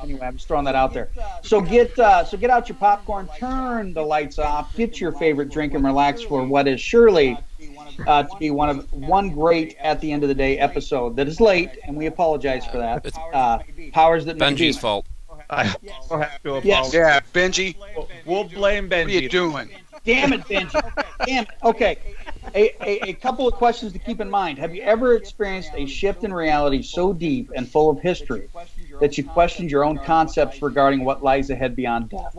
Anyway, I'm just throwing that out there. So get out your popcorn, turn the lights off, get your favorite drink, and relax for what is surely to be one great at the end of the day episode that is late, and we apologize for that. Powers that may be. Benji's fault. I have to apologize. Yes. Yeah, Benji. We'll blame Benji. What are you doing? Damn it, Benji. Damn it. Okay. A couple of questions to keep in mind. Have you ever experienced a shift in reality so deep and full of history that you questioned your own concepts regarding what lies ahead beyond death?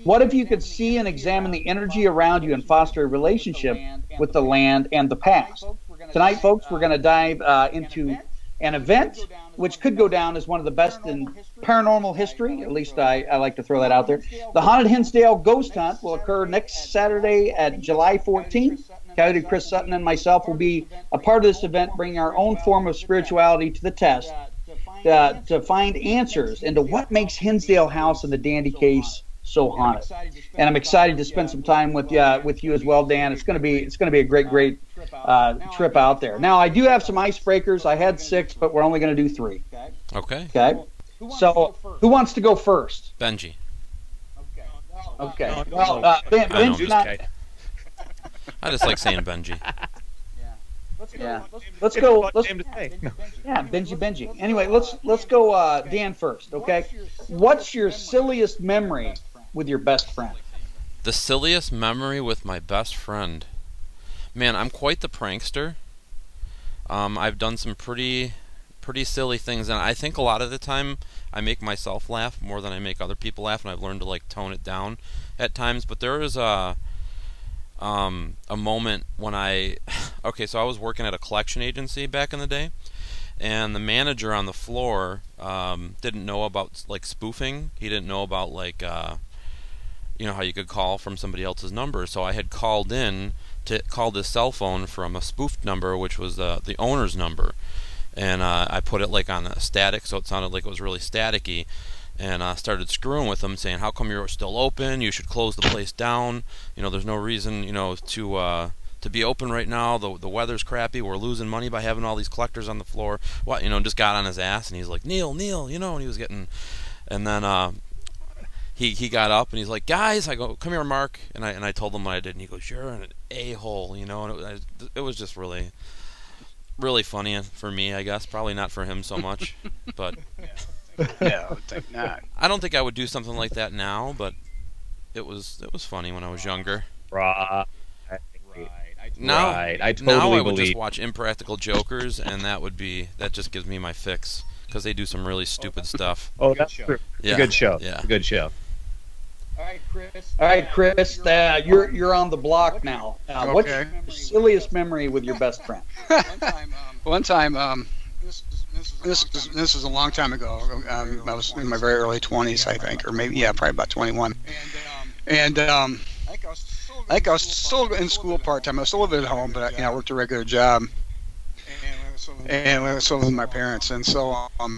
What if you could see and examine the energy around you and foster a relationship with the land and the past? Tonight, folks, we're going to dive into an event which could go down as one of the best in paranormal history. At least I like to throw that out there. The Haunted Hinsdale Ghost Hunt will occur next Saturday at July 14th. Coyote Chris Sutton and myself will be a part of this event, bringing our own form of spirituality to the test to find answers into what makes Hinsdale House and the Dandy Case so haunted. And I'm excited to spend some time with you as well, Dan. It's going to be a great trip out there. Now, I do have some icebreakers. I had 6, but we're only going to do 3. Okay. Okay. So, who wants to go first? Benji. Okay. Well, Benji, not. I just like saying Benji. Yeah. Let's go. Yeah, Benji. Anyway, let's go Dan first, okay? What's your silliest memory with your best friend? The silliest memory with my best friend. Man, I'm quite the prankster. I've done some pretty silly things, and I think a lot of the time I make myself laugh more than I make other people laugh, and I've learned to like tone it down at times. But there is a moment when okay, so I was working at a collection agency back in the day, and the manager on the floor didn't know about like spoofing. He didn't know about like you know how you could call from somebody else's number. So I had called in to call this cell phone from a spoofed number, which was the owner's number, and I put it like on a static, so it sounded like it was really staticky. And started screwing with them, saying, "How come you're still open? You should close the place down. You know, there's no reason, you know, to be open right now. The weather's crappy. We're losing money by having all these collectors on the floor." What, you know, just got on his ass, and he's like, "Neil, you know," and he was getting, and then he got up and he's like, "Guys," I go, "Come here, Mark," and I told him what I did, and he goes, "You're an a-hole," you know, and it was just really funny for me, I guess. Probably not for him so much, but. No, I think not. I don't think I would do something like that now, but it was funny when I was younger. Right. Now, I totally now I would believe. just watch Impractical Jokers, and that just gives me my fix because they do some really stupid stuff. Oh, that's true. Yeah. It's a good show. Yeah. It's a good show. All right, Chris. You're on the block now. What's your silliest memory with your best friend? One time, this was a long time ago. I was in my very early 20s, I think, or maybe probably about 21. And I was still in school part time. I was still living at home, but I worked a regular job. And I was still with my parents, and so it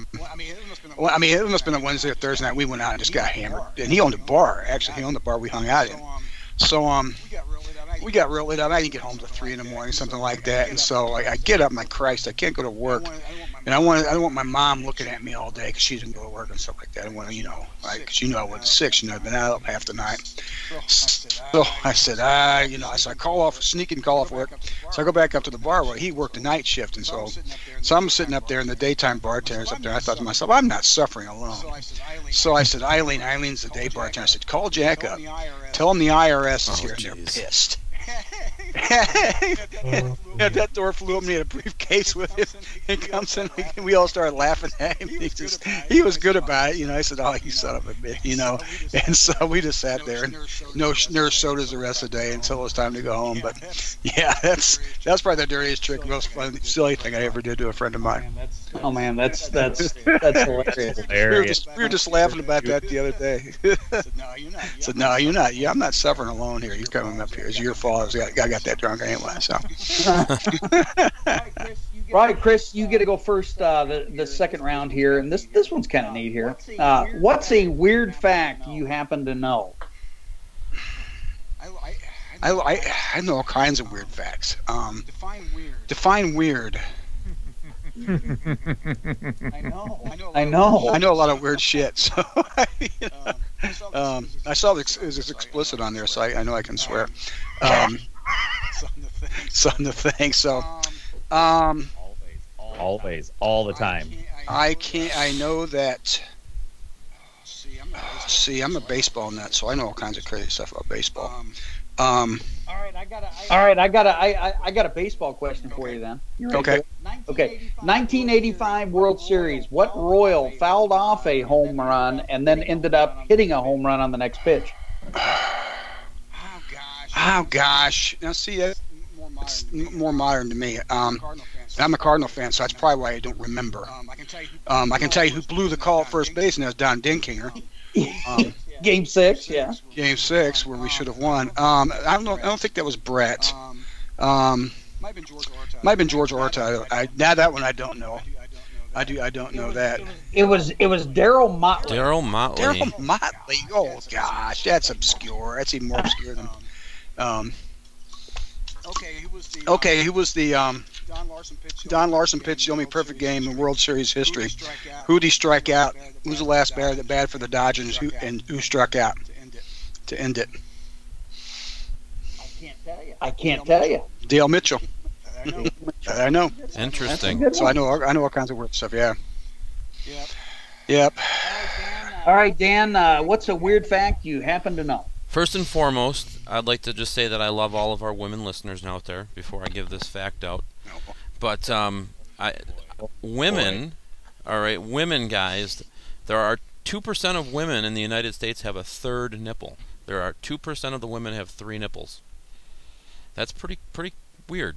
must have been a Wednesday or Thursday night. We went out and just got hammered. And he owned a bar. Actually, he owned the bar we hung out in. So we got real lit up. I didn't get home till 3 in the morning, something like that. And so I get up, my Christ, I can't go to work. And I don't want my mom looking at me all day because she didn't go to work and stuff like that. I want to, because she knew I wasn't sick. She knew I'd been out half the night. So I said, so I sneak and call off work. So I go back up to the bar where he worked a night shift. And so I'm sitting up there, and the daytime bartender's up there. And I thought to myself, I'm not suffering alone. So I said, Eileen's the day bartender. I said, call Jack up. Tell him the IRS is here, and they're pissed. That door flew open. He had a briefcase with him. He comes in. We all started laughing at him. He was good about it. I said, "Oh, you son of a bitch," And so we just sat there and no sodas the rest of the day until it was time to go home. But yeah, that's probably the dirtiest trick, most fun, silly thing I ever did to a friend of mine. Oh man, that's hilarious. We were just laughing about that the other day. Said, "No, you're not. Yeah, I'm not suffering alone here. You're coming up here. It's your fault. I got that drunk anyway." So. Right, Chris, you get to go first. The second round here, and this one's kind of neat here. What's a weird fact you happen to know? I know all kinds of weird facts. Define weird. I know. I know a lot of weird shit. So I saw it was explicit on there, so I know I can swear. Some of the things. So Always, all the time. I know that. See, I'm a baseball nut, so I know all kinds of crazy stuff about baseball. All right, I got a baseball question for you then. Okay. Okay. 1985 World Series. What Royal fouled off a home run and then ended up hitting a home run on the next pitch? Oh gosh. Now see, that's more modern to me. I'm a Cardinal fan, so that's probably why I don't remember. I can tell you who blew the call at first base, and that was Don Dinkinger. Game 6, yeah. Game 6, where we should have won. I don't think that was Brett. Might have been George Orta. Now that one I don't know. I don't know that. It was Darryl Motley. Darryl Motley. Darryl Motley. Oh gosh, that's obscure. That's even more obscure than. Okay, who was the Don Larson pitched the only perfect game in World Series history. Who did he strike out? Who was the last batter that batted for the Dodgers and who struck out to end it? I can't tell you. Dale Mitchell. I know. Interesting. So I know all kinds of weird stuff. Yeah. Yep. All right, Dan. What's a weird fact you happen to know? First and foremost, I'd like to just say that I love all of our women listeners out there before I give this fact out. But women, all right, women guys, there are 2% of women in the United States have a third nipple. There are 2% of the women have 3 nipples. That's pretty weird.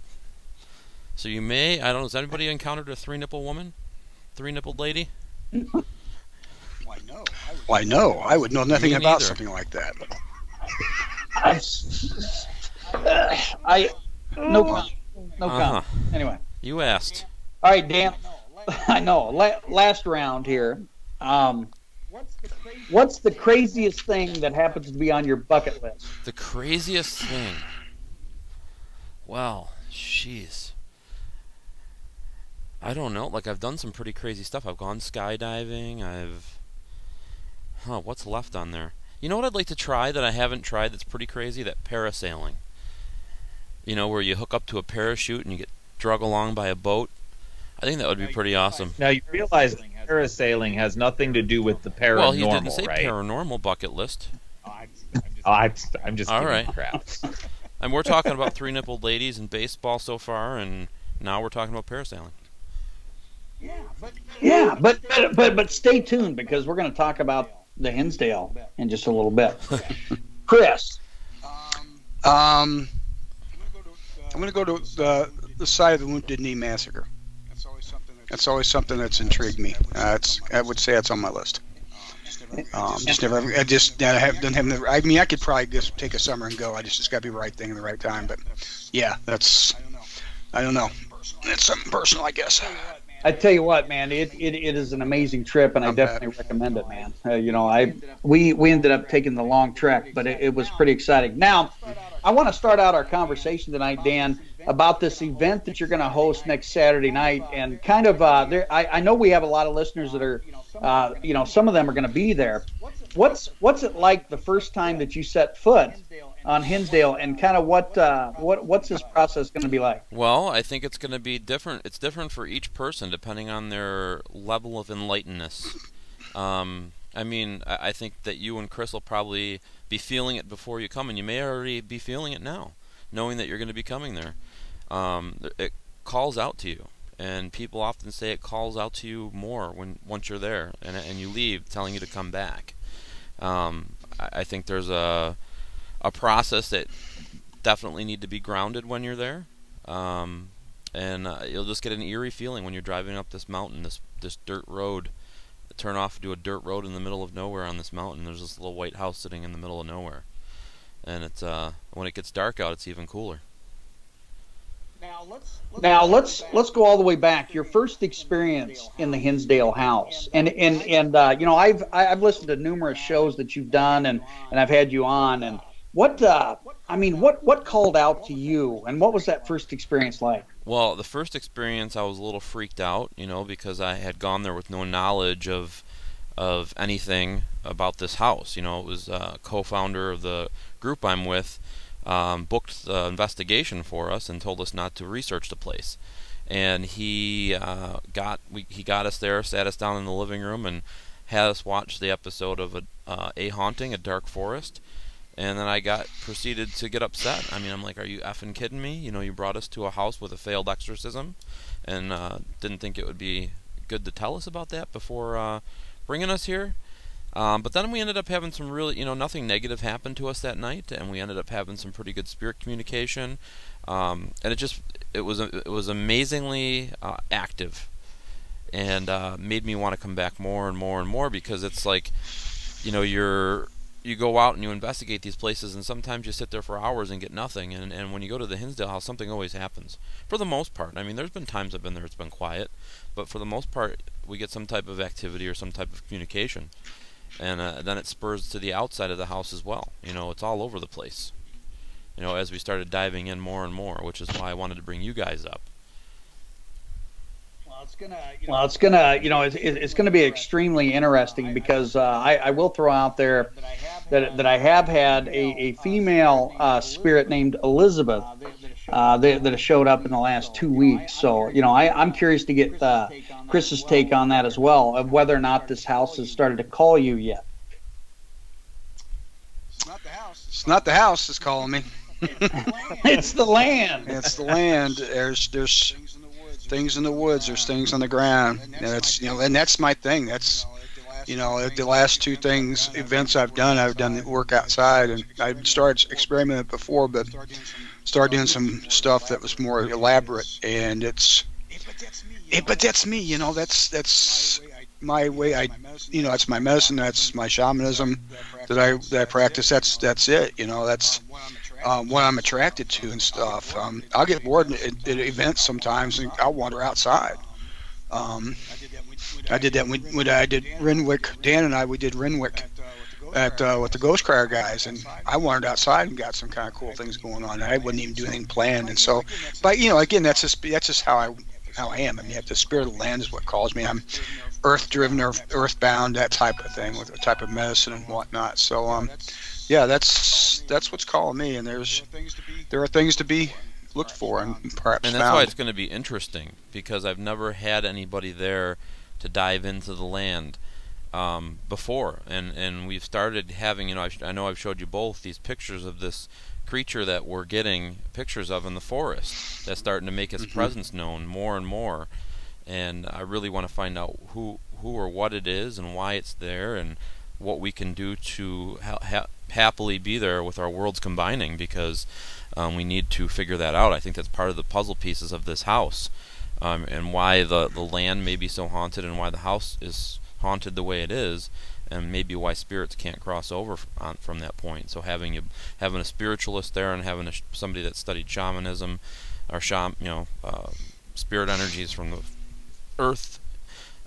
So you may, I don't know, has anybody encountered a 3-nipple woman? 3-nippled lady? Why no. I would know nothing about something like that. No comment. Anyway. You asked. All right, Dan. I know. Last round here. What's the craziest thing that happens to be on your bucket list? The craziest thing? Well, jeez. I don't know. Like, I've done some pretty crazy stuff. I've gone skydiving. What's left on there? You know what I'd like to try that I haven't tried that's pretty crazy? That parasailing. You know, where you hook up to a parachute and you get drug along by a boat. I think that would be pretty awesome. Now, you realize that parasailing has nothing to do with the paranormal, well, he didn't say right? Paranormal bucket list. I'm just all giving right. crap. And we're talking about 3-nippled ladies and baseball so far, and now we're talking about parasailing. Yeah, but stay tuned because we're going to talk about the Hinsdale in just a little bit. Chris. I'm going to go to the side of the Wounded Knee Massacre. That's always something that's intrigued me. I would say it's on my list. I mean, I could probably just take a summer and go. I just got to be the right thing at the right time. But yeah, I don't know. It's something personal, I guess. I tell you what, man, it is an amazing trip, and I definitely recommend it, man. We ended up taking the long trek, but it was pretty exciting. Now, I want to start out our conversation tonight, Dan, about this event that you're going to host next Saturday night, and kind of I know we have a lot of listeners that are, some of them are going to be there. What's it like the first time that you set foot on Hinsdale, and kind of what's this process going to be like? Well, I think it's going to be different. It's different for each person depending on their level of enlightenedness. I mean, I think that you and Chris will probably be feeling it before you come, and you may already be feeling it now, knowing that you're going to be coming there. It calls out to you, and people often say it calls out to you more once you're there, and you leave telling you to come back. I think there's a process that definitely need to be grounded when you're there, and you'll just get an eerie feeling when you're driving up this mountain, this dirt road. Turn off to a dirt road in the middle of nowhere on this mountain. There's this little white house sitting in the middle of nowhere, and it's when it gets dark out, it's even cooler. Now let's go all the way back. Your first experience in the Hinsdale house, and I've listened to numerous shows that you've done, and I've had you on, What I mean, what called out to you, and what was that first experience like? Well, the first experience, I was a little freaked out, because I had gone there with no knowledge of anything about this house. It was a co-founder of the group I'm with, booked the investigation for us and told us not to research the place. And he got us there, sat us down in the living room, and had us watch the episode of a haunting, a dark forest. And then I proceeded to get upset. I mean, I'm like, are you effing kidding me? You brought us to a house with a failed exorcism, and didn't think it would be good to tell us about that before bringing us here. But then we ended up having some really, nothing negative happened to us that night, and we ended up having some pretty good spirit communication. And it was amazingly active, and made me want to come back more and more and more, because it's like, you go out and you investigate these places, and sometimes you sit there for hours and get nothing, and when you go to the Hinsdale house, something always happens. For the most part. I mean, there's been times I've been there, it's been quiet, but for the most part, we get some type of activity or some type of communication, and then it spurs to the outside of the house as well. It's all over the place, as we started diving in more and more, which is why I wanted to bring you guys up. It's gonna be extremely interesting, because I will throw out there that I have had a female spirit named Elizabeth that has showed up in the last 2 weeks. So I'm curious to get Chris's take on that as well, of whether or not this house has started to call you yet. It's not the house that's calling me. It's the land. It's the land. There's things in the woods. There's things on the ground. And that's and that's my thing. That's the last two events I've done the work outside, and I started experimenting before, but started doing some stuff that was more elaborate, and but that's me. That's my way. That's my medicine. That's my shamanism that I practice. That's it. That's what I'm attracted to and stuff. I'll get bored at events sometimes, and I'll wander outside. I did that when I did Renwick. Dan and we did Renwick with the Ghost Crier guys, and I wandered outside and got some kind of cool things going on. I wouldn't even do anything planned, and so, but again, that's just how I am. I mean, the spirit of the land is what calls me. I'm earth-driven or earthbound, that type of thing, with a type of medicine and whatnot. So, yeah, that's what's calling me, and there are things to be looked for and perhaps and that's found. why it's going to be interesting, because I've never had anybody there to dive into the land before, and we've started having, I know I've showed you both these pictures of this creature that we're getting pictures of in the forest that's starting to make its presence known more and more, and I really want to find out who or what it is and why it's there, and what we can do to happily be there with our worlds combining, because we need to figure that out. I think that's part of the puzzle pieces of this house, and why the land may be so haunted, and why the house is haunted the way it is, and maybe why spirits can't cross over from that point. So having a spiritualist there, and having somebody that studied shamanism, or spirit energies from the earth,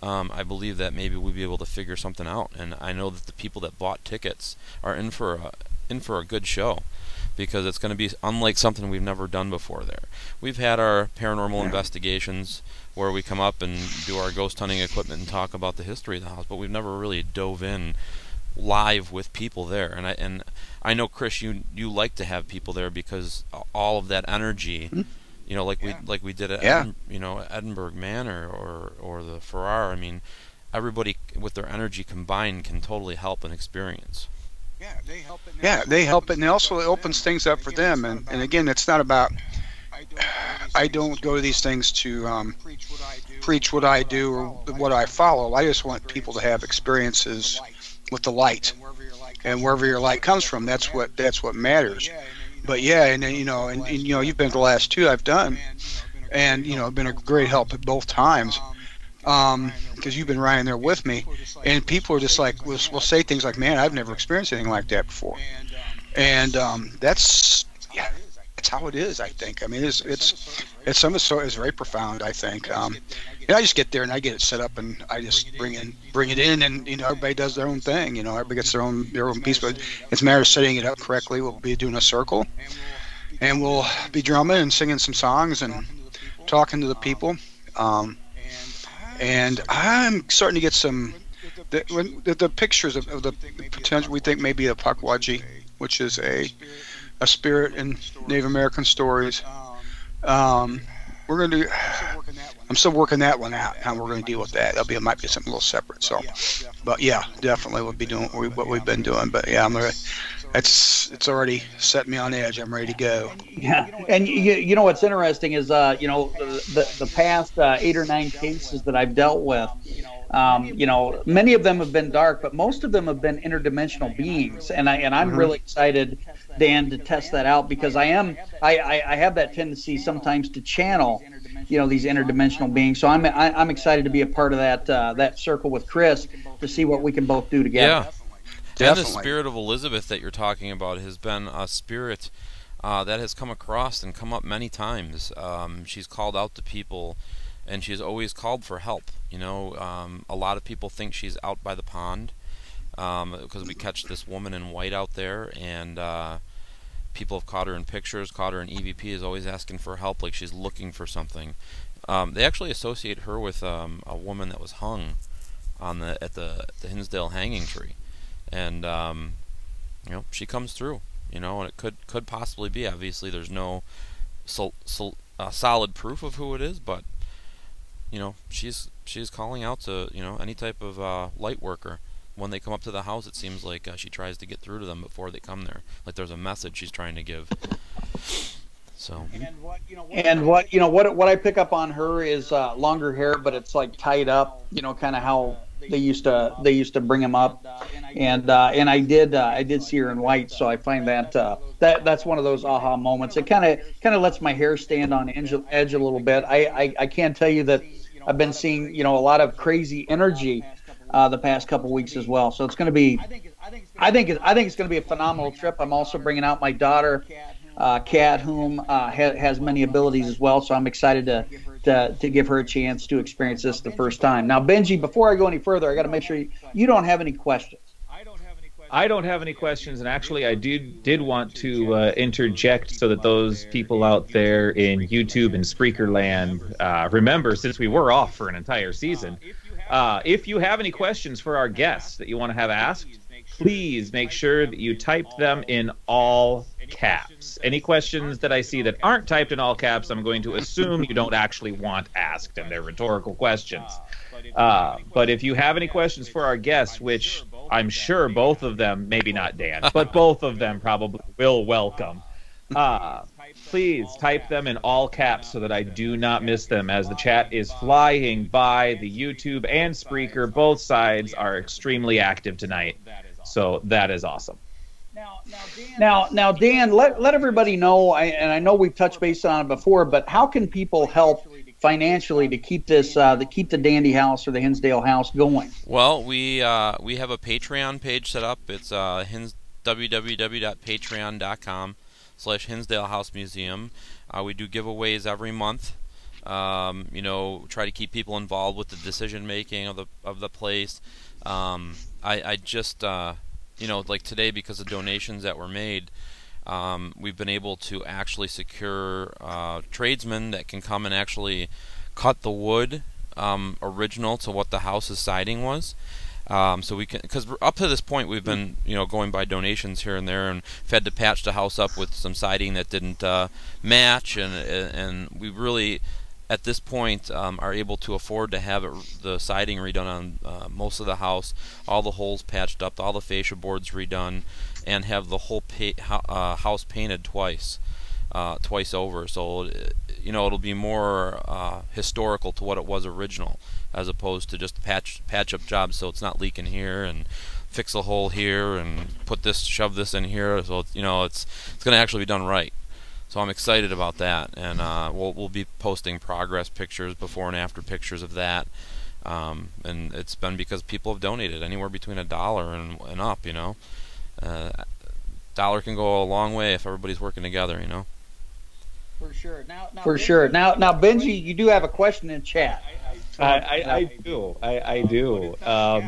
I believe that maybe we'll be able to figure something out. And I know that the people that bought tickets are in for a good show, because it's going to be unlike something we've never done before there. We've had our paranormal investigations where we come up and do our ghost hunting equipment and talk about the history of the house, but we've never really dove in live with people there. And I know, Chris, you like to have people there, because all of that energy, like we did at Edinburgh Manor or the Farrar. I mean, everybody with their energy combined can totally help an experience. Yeah, they help it, and it also opens things up for them. And again, it's not about. I don't go to these things to preach what I do or what I follow. I just want people to have experiences with the light, and wherever your light comes from, that's what matters. But yeah, and you've been to the last two I've done, and been a great help at both times, because you've been right in there with me, and people are just like will say things like, "Man, I've never experienced anything like that before," and that's how it is. I think. I mean, it's It's some of it's very profound, I think. I just get there and I get it set up and I just bring it in, and everybody does their own thing. Everybody gets their own piece, but it's a matter of setting it up correctly. We'll be doing a circle, and we'll be drumming and singing some songs and talking to the people. And I'm starting to get some the pictures of the potential. We think maybe a Pukwudgie, which is a spirit in Native American stories. We're going to do. I'm still working that one out. How we're going to deal with that. It might be something a little separate. So, but yeah, definitely we'll be doing what we've been doing. But yeah, it's already set me on edge. I'm ready to go. Yeah, and what's interesting is the past 8 or 9 cases that I've dealt with. Many of them have been dark, but most of them have been interdimensional beings, and I'm really excited, Dan, to test that out, because I have that tendency sometimes to channel, these interdimensional beings. So I'm excited to be a part of that circle with Chris to see what we can both do together. Yeah, Definitely. And the spirit of Elizabeth that you're talking about has been a spirit that has come across and come up many times. She's called out to people, and she's always called for help. A lot of people think she's out by the pond because we catch this woman in white out there, and people have caught her in pictures, caught her in EVP, is always asking for help, like she's looking for something. They actually associate her with a woman that was hung at the Hinsdale hanging tree, and she comes through. And it could possibly be. Obviously, there's no solid proof of who it is, but she's calling out to any type of light worker. When they come up to the house, it seems like she tries to get through to them before they come there. Like there's a message she's trying to give. So. And what I pick up on her is longer hair, but it's like tied up. Kind of how they used to bring them up. And I did see her in white, so I find that's one of those aha moments. It kind of lets my hair stand on edge a little bit. I can tell you that I've been seeing a lot of crazy energy the past couple weeks as well. So it's going to be, I think it's going to be a phenomenal trip. I'm also bringing out my daughter, Kat, whom has many abilities as well. So I'm excited to give her a chance to experience this the first time. Now, Benji, before I go any further, I got to make sure you don't have any questions. I don't have any questions, and actually I did want to interject so that those people out there in YouTube and Spreaker land remember, since we were off for an entire season, if you have any questions for our guests that you want to have asked, please make sure that you type them in all caps. Any questions that I see that aren't typed in all caps, I'm going to assume you don't actually want asked, and they're rhetorical questions. But if you have any questions for our guests, which I'm sure both of them, maybe not Dan, but both of them probably will welcome, please type them in all caps so that I do not miss them, as the chat is flying by. The YouTube and Spreaker, both sides are extremely active tonight, so that is awesome. Now, Dan, let everybody know, and I know we've touched base on it before, but how can people help financially to keep this, keep the Dandy House or the Hinsdale House going? Well, we have a Patreon page set up. It's www.patreon.com/Hinsdale House Museum. We do giveaways every month. Try to keep people involved with the decision making of the place. I just like today, because of donations that were made, we've been able to actually secure tradesmen that can come and actually cut the wood original to what the house's siding was. So we can, because up to this point we've been going by donations here and there, and we've had to patch the house up with some siding that didn't match, and we really at this point are able to afford to have the siding redone on most of the house, all the holes patched up, all the fascia boards redone, and have the whole house painted twice over. So it'll be more historical to what it was original, as opposed to just patch up jobs, so it's not leaking here and fix a hole here and shove this in here. So it's going to actually be done right. So I'm excited about that, and we'll be posting progress pictures, before and after pictures of that. And it's been because people have donated anywhere between $1 and up. $1 can go a long way if everybody's working together. For sure. Now, Benji, you do have a question in chat. I do.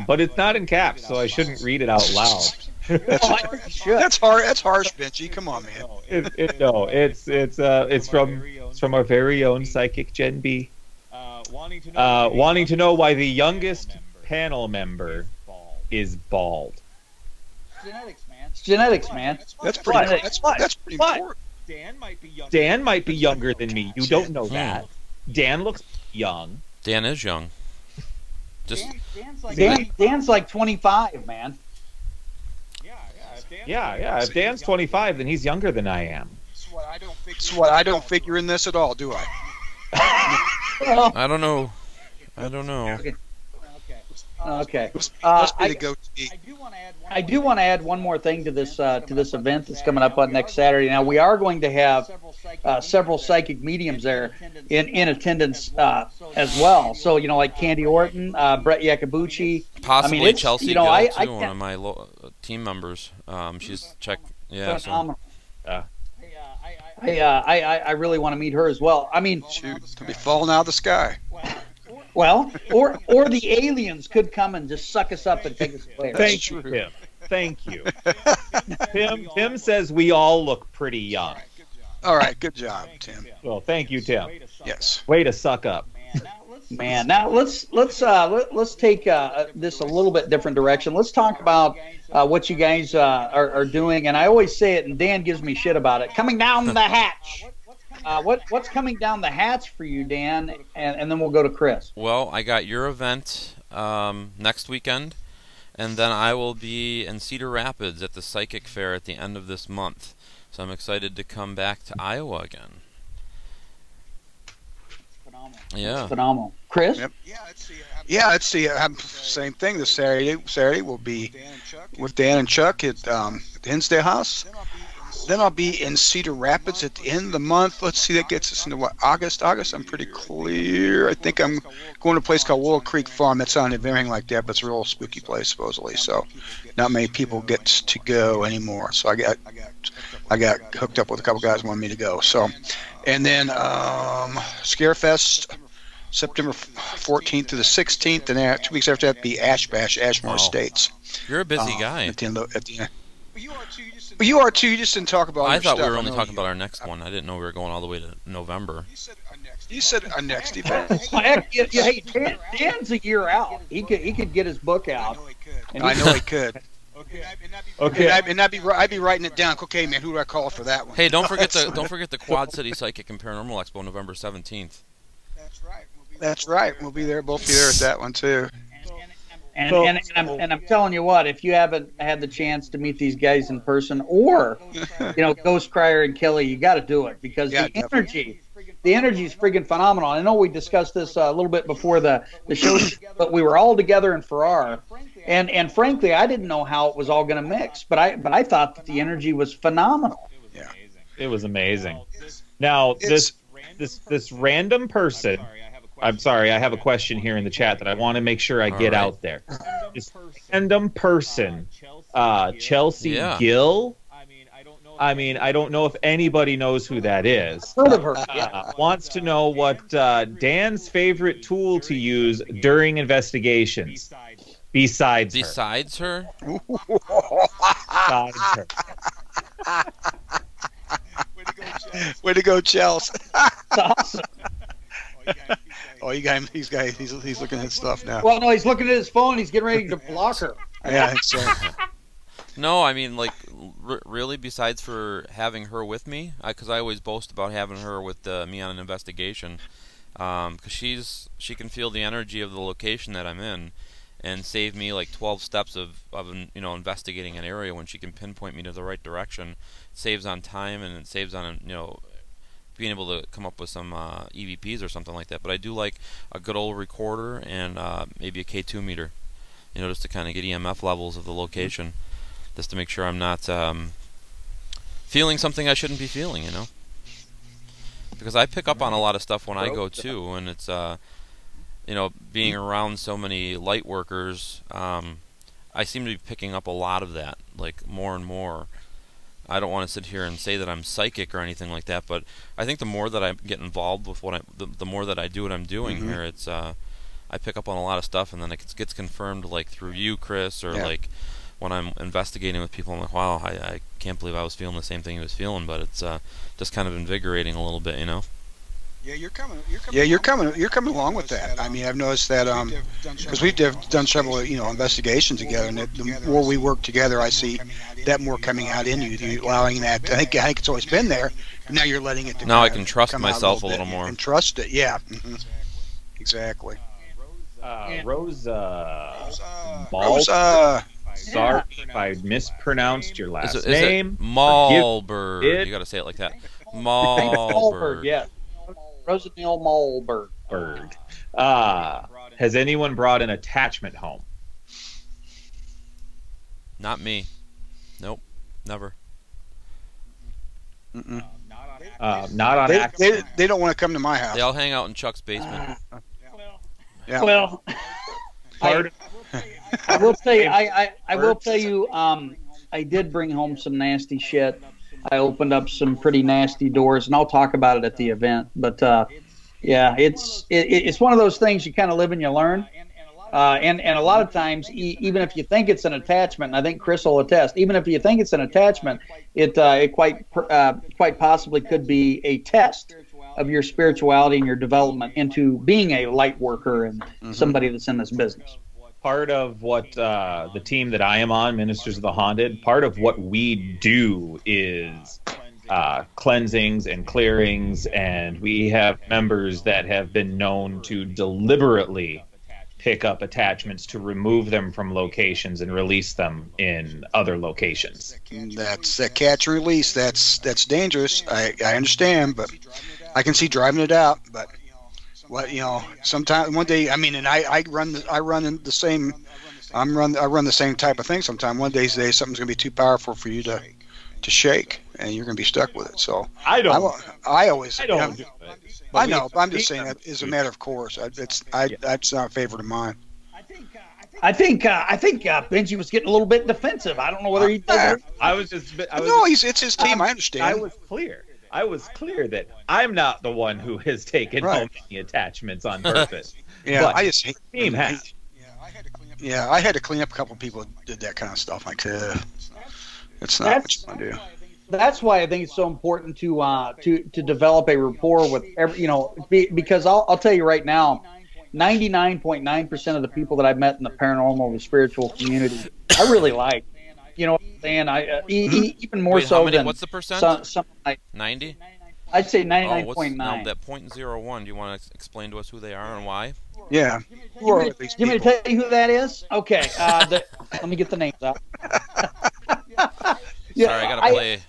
But it's not in caps, so I shouldn't read it out loud. That's hard. That's harsh, Benji. Come on, man. It's from our very own psychic Gen B. Wanting to know why the youngest panel member is bald. It's genetics, man. That's pretty. That's pretty important. Dan might be younger than me. You don't know that. Dan looks young. Dan is young. Dan's like 25, man. Yeah. If Dan's 25, then he's younger than I am. That's what I don't figure in this at all, do I? I don't know. Okay. Must be the goatee. I do want to add one more thing to this event that's coming up on next Saturday. Now, we are going to have several psychic mediums there in attendance as well. So, like Candy Orton, Brett Yacobucci. Possibly Chelsea Gill, I too, one of my team members. She's checked. Yeah, phenomenal. I really want to meet her as well. I mean, shoot, to be falling out of the sky. Well, or the aliens could come and just suck us up and take us away. Thank you, Tim. Thank you. Tim says we all look pretty young. All right, good job, Tim. Well, thank you, Tim. Yes. Way to suck up. Man, now let's take this a little bit different direction. Let's talk about what you guys are doing, and I always say it, and Dan gives me shit about it. Coming down the hatch. What's coming down the hatch for you, Dan? And then we'll go to Chris. Well, I got your event next weekend, and then I will be in Cedar Rapids at the Psychic Fair at the end of this month. So I'm excited to come back to Iowa again. Phenomenal. Yeah. Phenomenal. Chris? Yep. Yeah, let's see. Same thing this Saturday. Saturday will be with Dan and Chuck at the Hinsdale House. Then I'll be in Cedar Rapids at the end of the month. Let's see, that gets us into what, August? I'm pretty clear. I think I'm going to a place called Willow Creek Farm. That's not anything like that, but it's a real spooky place, supposedly. So not many people get to go anymore. So I got hooked up with a couple guys who wanted me to go. So, and then Scarefest, September 14th to the 16th, and then 2 weeks after that, be Ash Bash, Ashmore Estates. You're a busy guy. At the end. But you are too. You just didn't talk about. I thought we were only talking about our next one. I didn't know we were going all the way to November. You said our next event. Hey, Dan's a year out. He could get his book out. I know he could. Okay. And I'd be writing it down. Okay, man, who do I call for that one? Hey, don't forget the Quad City Psychic and Paranormal Expo, November 17th. That's right. We'll be there. Both be there at that one too. And I'm telling you what, if you haven't had the chance to meet these guys in person, or Ghost Crier and Kelly, you got to do it, because the energy is friggin' phenomenal. I know we discussed this a little bit before the show, but we were all together in Farrar, and frankly, I didn't know how it was all going to mix, but I thought that the energy was phenomenal. Yeah, it was amazing. Now this random person. I'm sorry, I have a question here in the chat that I want to make sure I get out there. This random person, Chelsea Gill. I mean, I don't know if anybody knows who that is. Heard of her. Wants to know what Dan's favorite tool to use during investigations. Besides her. Besides her? Way to go, Chelsea. Awesome. Oh, he's looking at stuff now. Well, no, he's looking at his phone. He's getting ready to block her. Yeah, I think so. No, I mean, like, really, besides for having her with me, because I always boast about having her with me on an investigation, because she can feel the energy of the location that I'm in, and save me like 12 steps of investigating an area when she can pinpoint me to the right direction. It saves on time, and it saves on being able to come up with some EVPs or something like that. But I do like a good old recorder and maybe a K2 meter, just to kind of get EMF levels of the location, just to make sure I'm not feeling something I shouldn't be feeling, because I pick up on a lot of stuff when I go too, and it's being around so many light workers, I seem to be picking up a lot of that, like more and more. I don't want to sit here and say that I'm psychic or anything like that, but I think the more that I get involved with the more that I do what I'm doing here, it's I pick up on a lot of stuff, and then it gets confirmed, like through you, Chris, or like when I'm investigating with people. I'm like, wow, I can't believe I was feeling the same thing he was feeling, but it's just kind of invigorating a little bit, you know. Yeah, you're coming along with that. I mean, I've noticed that because we've done several investigations together, and the more we work together, I see that more coming out in you. You're allowing that. I think it's always been there, but now you're letting it. Now I can trust myself a little more. And trust it, yeah. Exactly. Rosa. Sorry if I mispronounced your last is name. It Malberg. You got to say it like that. Malberg. Yeah. Rosa Neal Malberg. Has anyone brought an attachment home? Not me. Nope. Never. Not on accident. They don't want to come to my house. They all hang out in Chuck's basement. Yeah. Well, I will tell you. I will tell you. I did bring home some nasty shit. I opened up some pretty nasty doors, and I'll talk about it at the event. But yeah, it's one of those things you kind of live and you learn. And a lot of times, even if you think it's an attachment, and I think Chris will attest, even if you think it's an attachment, it quite possibly could be a test of your spirituality and your development into being a light worker and somebody that's in this business. Part of what the team that I am on, Ministers of the Haunted, part of what we do is cleansings and clearings, and we have members that have been known to deliberately pick up attachments to remove them from locations and release them in other locations. That's that catch and release. That's dangerous. I understand, but I can see driving it out. But what sometimes one day, I mean, and I run the same type of thing. Sometimes one day something's gonna be too powerful for you to shake, and you're gonna be stuck with it. So I don't do it. I know, but I'm just saying that as a matter of course. That's not a favorite of mine. I think Benji was getting a little bit defensive. I don't know whether he did. It's his team. I understand. I was clear that I'm not the one who has taken home any attachments on purpose. Yeah, but I just hate team has. Yeah, I had to clean up a couple of people who did that kind of stuff. Like, it's not what you want to do. That's why I think it's so important to develop a rapport with because I'll tell you right now, 99.9% of the people that I've met in the paranormal and the spiritual community, I really like. You know what I'm saying? Even more so than what's the percent? 90? I'd say 99.9. No, that 0.01. Do you want to explain to us who they are and why? Yeah. You want me to tell you who that is? Okay. Let me get the names out. Sorry, I gotta play.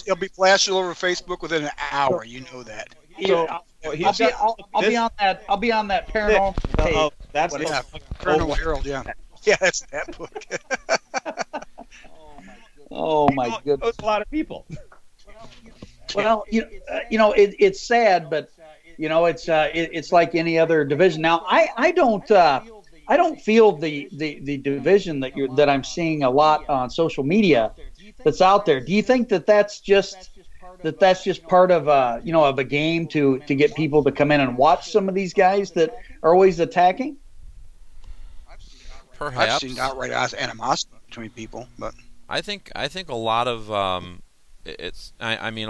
It'll be flashed over Facebook within an hour. You know that. So I'll be on that. I'll be on that paranormal page. Oh, that's Paranormal Herald. Yeah, that's that book. Oh my goodness! That's a lot of people. Well, it's sad, but it's like any other division. Now, I don't feel the division that I'm seeing a lot on social media that's out there. Do you think that's just part of a game to get people to come in and watch some of these guys that are always attacking? Perhaps. I've seen outright animosity between people, but I think a lot of a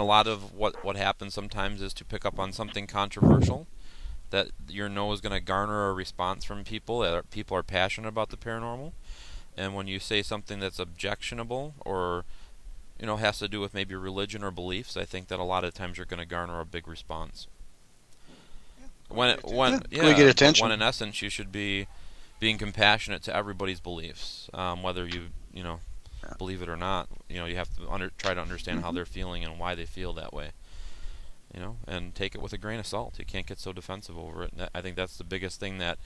lot of what happens sometimes is to pick up on something controversial that you know is going to garner a response from people. People are passionate about the paranormal, and when you say something that's objectionable or has to do with maybe religion or beliefs, I think that a lot of times you're going to garner a big response. When get attention. When in essence you should be being compassionate to everybody's beliefs, whether you believe it or not. You have to try to understand how they're feeling and why they feel that way. And take it with a grain of salt. You can't get so defensive over it. I think that's the biggest thing that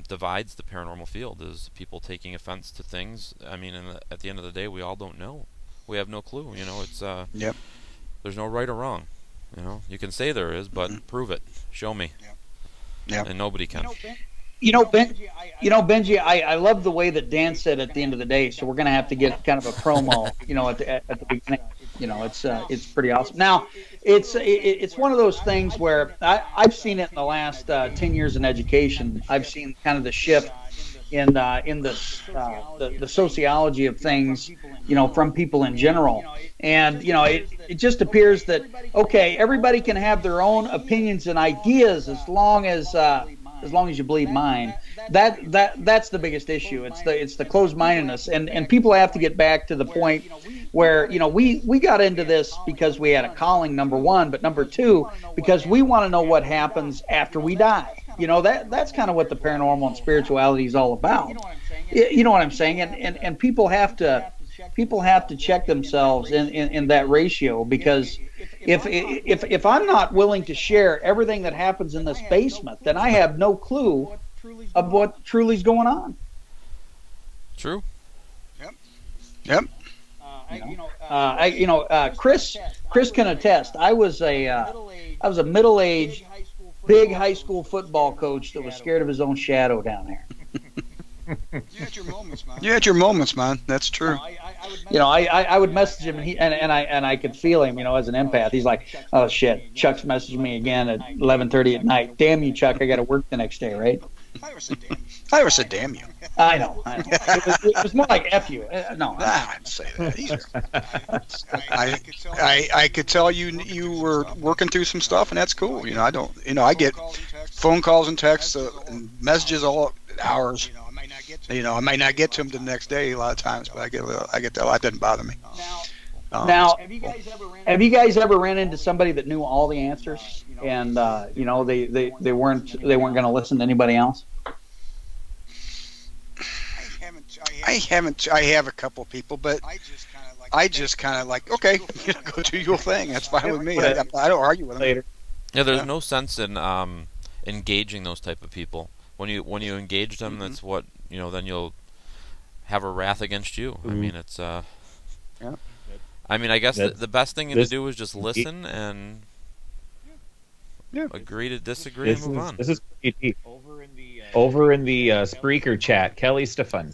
divides the paranormal field is people taking offense to things. I mean, at the end of the day, we all don't know. We have no clue. It's there's no right or wrong. You can say there is, but prove it. Show me. Yeah. And nobody can. Benji, I love the way that Dan said at the end of the day. So we're going to have to get kind of a promo, at the beginning. It's pretty awesome. Now, it's one of those things where I've seen it in the last 10 years in education. I've seen kind of the shift in the sociology of things, from people in general. And it just appears that everybody can have their own opinions and ideas as long as you believe mine. That's the biggest issue. It's the closed-mindedness, and people have to get back to the point where we got into this because we had a calling, number one, but number two, because we want to know what happens after we die. That's kind of what the paranormal and spirituality is all about. You know what I'm saying? And people have to check themselves in that ratio, because if I'm not willing to share everything that happens in this basement, then I have no clue of what truly is going on. True. Yep. Chris can attest. I was a middle-aged, big high school football coach that was scared of his own shadow down there. You had your moments, man. That's true. I would message him, and I could feel him, as an empath. He's like, "Oh shit, Chuck's messaging me again at 11:30 at night. Damn you, Chuck! I got to work the next day, right?" I never said damn you. I know. It was more like F you. No, I didn't say that either. I could tell you were working through some stuff, and that's cool. I get phone calls and texts and messages all hours. I might not get to them the next day a lot of times, but I get that. That doesn't bother me. Now, have you guys ever ran into somebody that knew all the answers, and they weren't going to listen to anybody else? I have a couple people, but I just kind of like, okay, go do your thing. That's fine with me. I don't argue with them later. Yeah, there's no sense in engaging those type of people. When you engage them, that's what then you'll have a wrath against you. I mean, it's I mean, I guess the best thing to do is just listen and agree to disagree and move on. This is pretty deep. Over in the Spreaker chat, Kelly Stefan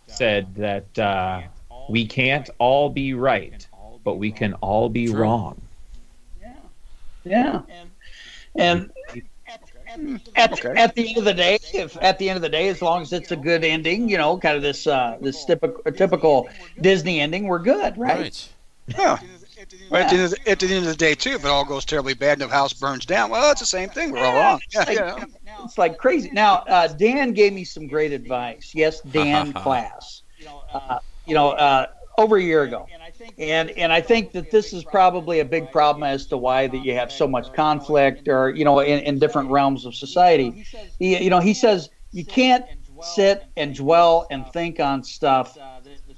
said that we can't all be right, but we can all be wrong. Yeah. And at the end of the day, as long as it's a good ending, kind of this typical Disney ending, we're good, right? Yeah. At the end of the day, too, if it all goes terribly bad and the house burns down, well, it's the same thing. We're all wrong. It's like crazy. Now, Dan gave me some great advice. Yes, Dan Klaes. Over a year ago. And I think that this is probably a big problem as to why that you have so much conflict, or in different realms of society. He says you can't sit and dwell and think on stuff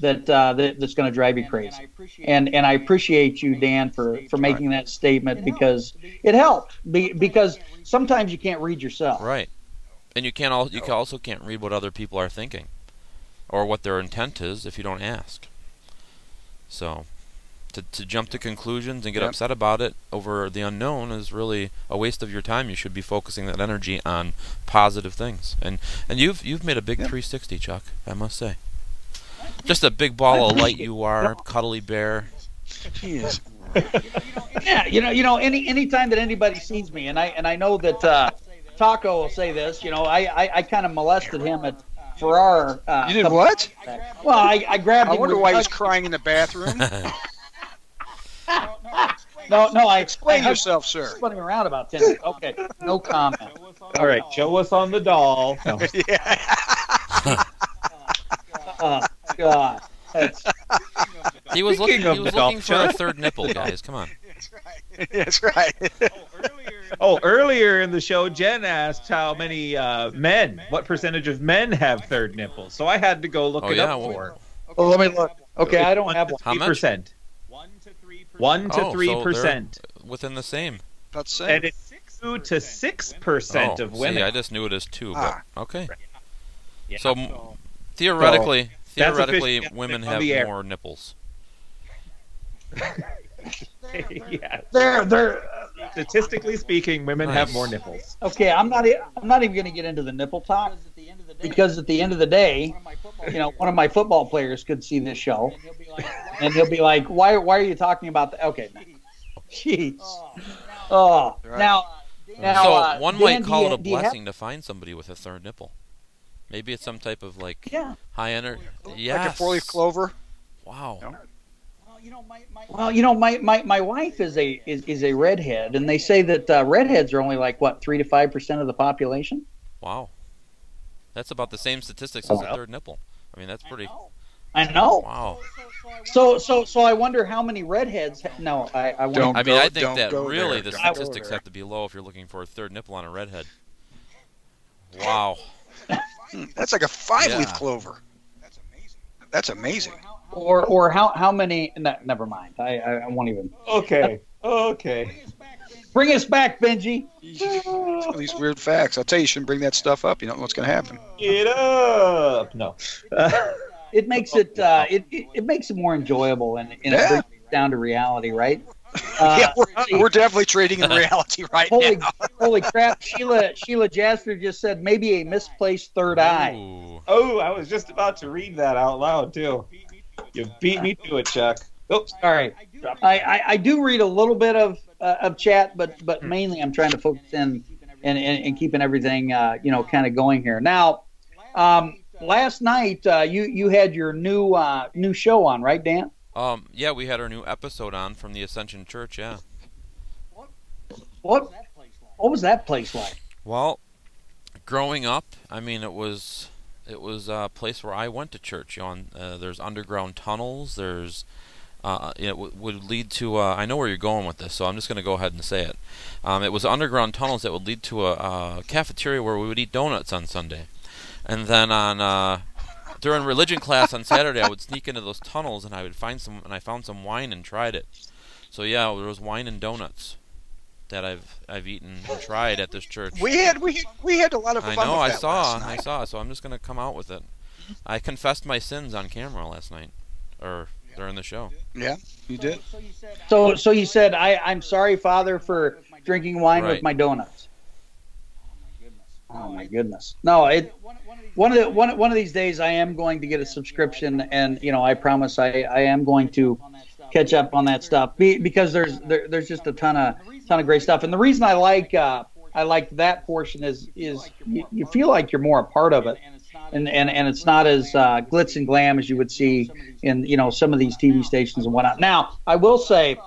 that's going to drive you crazy. And I appreciate you, Dan, for making that statement, because it helped. Because sometimes you can't read yourself. Right. And you also can't read what other people are thinking, or what their intent is, if you don't ask. So, to jump to conclusions and get upset about it over the unknown is really a waste of your time. You should be focusing that energy on positive things. And you've made a big 360, Chuck, I must say. Just a big ball of light you are, cuddly bear. Jeez. Yeah, any time that anybody sees me, and I know that Taco will say this. I kind of molested him at Farrar. You did what? Well, I grabbed him. I wonder why he's crying in the bathroom. No, Explain yourself, sir. Spun him around about 10 minutes. Okay, no comment. All right, show us on the doll. No. Oh, God. He was looking for a third nipple, guys. Come on. That's right. Earlier in the show, Jen asked how many what percentage of men have third nipples. So I had to go look it up for her. Well, let me look. Okay, I don't have one. How much? 1 to 3%. Within the same. That's the same. And it's 2 to 6% of women. See, I just knew it as 2, but okay. Yeah. So theoretically, women have the more nipples. Yeah. They're Statistically speaking, women have more nipples. Okay, I'm not even going to get into the nipple talk because at the end of the day, one of my football players could see this show, and he'll be like, "Why are you talking about that?" Okay, jeez. Oh, now. So one Dan, might call it a blessing to find somebody with a third nipple. Maybe it's some type of high energy. Like a 4-leaf clover. Wow. No? Well, my wife is a redhead, and they say that redheads are only like 3 to 5% of the population. Wow. That's about the same statistics as a third nipple. I mean, that's pretty. I know. Wow. So I wonder how many redheads. No, I won't. I think that really the statistics have to be low if you're looking for a third nipple on a redhead. Wow. That's like a 5-leaf clover. That's amazing. Or how many? No, never mind. I won't even. Okay. Bring us back, Benji. Some of these weird facts. I'll tell you shouldn't bring that stuff up. You don't know what's going to happen. Get up. No. It makes it makes it more enjoyable and it brings it down to reality, right? We're definitely trading in reality right now. Holy crap! Sheila Jasper just said maybe a misplaced third eye. Oh, I was just about to read that out loud too. You beat me to it, Chuck. Oh, sorry. I do read a little bit of chat, but mainly I'm trying to focus in and keeping everything kind of going here. Now, last night you had your new show on, right, Dan? Yeah, we had our new episode on from the Ascension Church. Yeah. What was that place like? Well, growing up, I mean, it was a place where I went to church. There's underground tunnels. There's it would lead to. I know where you're going with this, so I'm just going to go ahead and say it. It was underground tunnels that would lead to a cafeteria where we would eat donuts on Sunday, and then during religion class on Saturday, I would sneak into those tunnels and I found some wine and tried it. So yeah, there was wine and donuts that I've eaten and tried at this church. We had a lot of fun. I know. With that I saw. So I'm just gonna come out with it. I confessed my sins on camera last night, or during the show. Yeah, you did. So you said I'm sorry, Father, for drinking wine with my donuts. Oh my goodness! No, one of these days I am going to get a subscription, and I promise I am going to catch up on that stuff because there's just a ton of great stuff. And the reason I like that portion is you feel like you're more a part of it, and it's not as glitz and glam as you would see in some of these TV stations and whatnot. Now I will say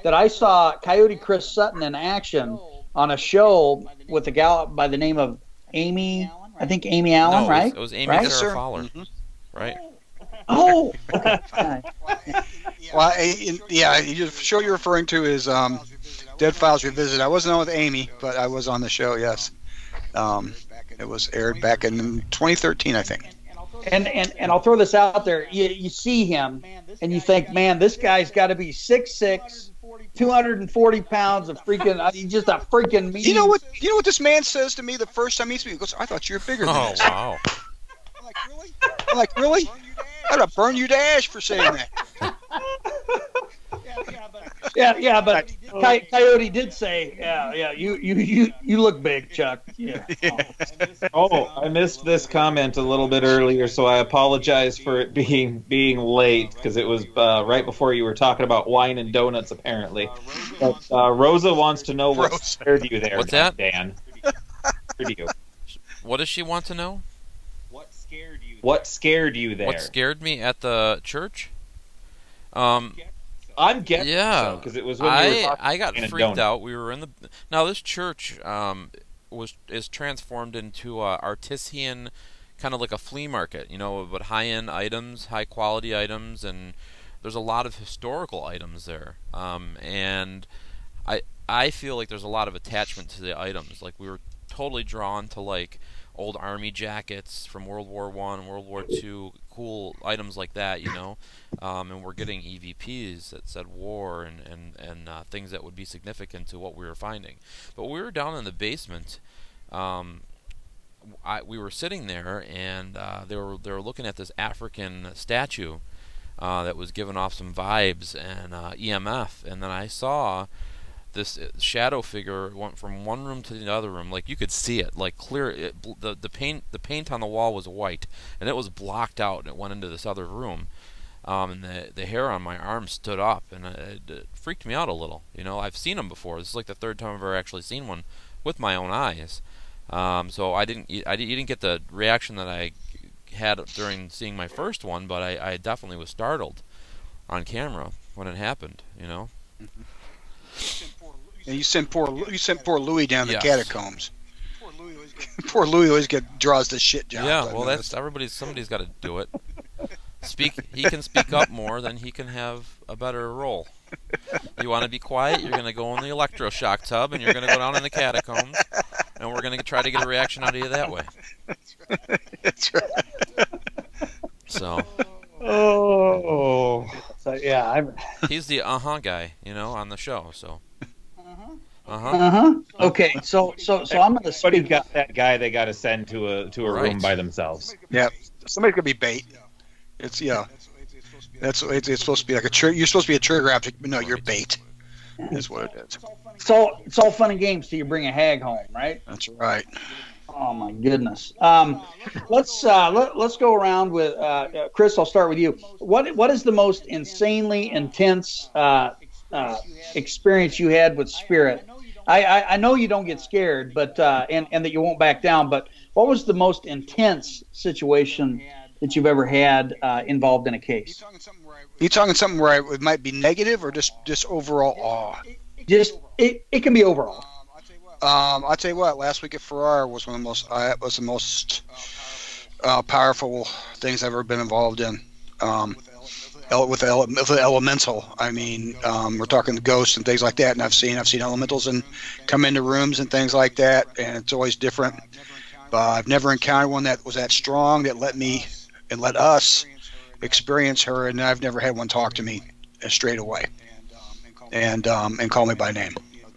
that I saw Coyote Chris Sutton in action on a show with a gal by the name of Amy. I think Amy Allen, no, right? It was Amy right? Sarah Fowler, right? Oh, okay. Well, the show you're referring to is Dead Files Revisited. I wasn't on with Amy, but I was on the show. Yes, it was aired back in 2013, I think. And I'll throw this out there. You see him, and you think, man, this guy's got to be 6'6", 240 pounds of freaking. He's just a freaking. You know what this man says to me the first time he meets me? He goes, "I thought you were bigger than this." Oh wow! I'm like, really? I'd have burned you to ash for saying that. Yeah, but Coyote did say, yeah, you look big, Chuck. Yeah. Oh, I missed this comment a little bit earlier, so I apologize for it being late because it was right before you were talking about wine and donuts, apparently. But, Rosa wants to know what scared you there. What's that, Dan? Scared you. What does she want to know? What scared you there? What scared me at the church? I'm guessing so, because it was when we were talking. I got freaked out. We were in the this church is transformed into a artisan, kind of like a flea market, but high-end items, high-quality items, and there's a lot of historical items there. And I feel like there's a lot of attachment to the items. Like we were totally drawn to like old army jackets from World War I, World War II, cool items like that, and we're getting EVPs that said war and things that would be significant to what we were finding. But we were down in the basement. We were sitting there, and they were looking at this African statue that was giving off some vibes and EMF, and then I saw this shadow figure went from one room to the other room. Like, you could see it, like, clear. The paint on the wall was white, and it was blocked out, and it went into this other room. And the hair on my arm stood up, and it freaked me out a little. You know, I've seen them before. This is like the third time I've ever actually seen one with my own eyes. So you didn't get the reaction that I had during seeing my first one, but I definitely was startled on camera when it happened. You know. And you sent poor Louis down the Yes. catacombs. Poor Louis always draws the shit job. Yeah, well, somebody's got to do it. He can speak up more, then he can have a better role. You want to be quiet, you're going to go in the electroshock tub, and you're going to go down in the catacombs, and we're going to try to get a reaction out of you that way. That's right. So. Oh. So yeah, He's the guy, you know, on the show. So. Okay, so I'm going to Somebody's speak. got that guy they got to send to a Right. room by themselves. Yeah, somebody's gonna be bait. It's it's supposed to be like a trigger. You're supposed to be a trigger object, but no, you're bait. That's what it is. So it's all fun and games till you bring a hag home, right? That's right. Oh my goodness. Let's go around with Chris. I'll start with you. What is the most insanely intense experience you had with spirit? I know you don't get scared, but and that you won't back down. But what was the most intense situation that you've ever had involved in a case? You talking something where it might be negative or just overall awe? Just it can be overall. I'll tell you what. Last week at Ferrara was one of the most powerful things I've ever been involved in. With the elemental, I mean, we're talking ghosts and things like that, and I've seen elementals and come into rooms and things like that, and it's always different. But I've never encountered one that was that strong that let me and let us experience her, and I've never had one talk to me straight away and call me by name.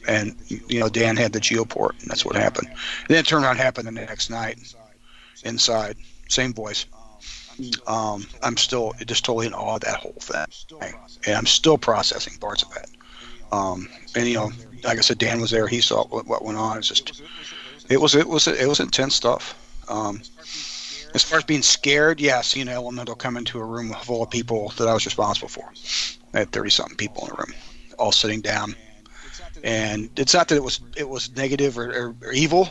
And you know, Dan had the geoport, and that's what happened. And then it turned around and happened the next night inside, same voice. I'm still just totally in awe of that whole thing, and I'm still processing parts of that. And you know, like I said, Dan was there; he saw what went on. It's just, it was intense stuff. As far as being scared, yeah, seeing an elemental come into a room full of people that I was responsible for. I had 30-something people in the room, all sitting down, and it's not that it was negative or evil,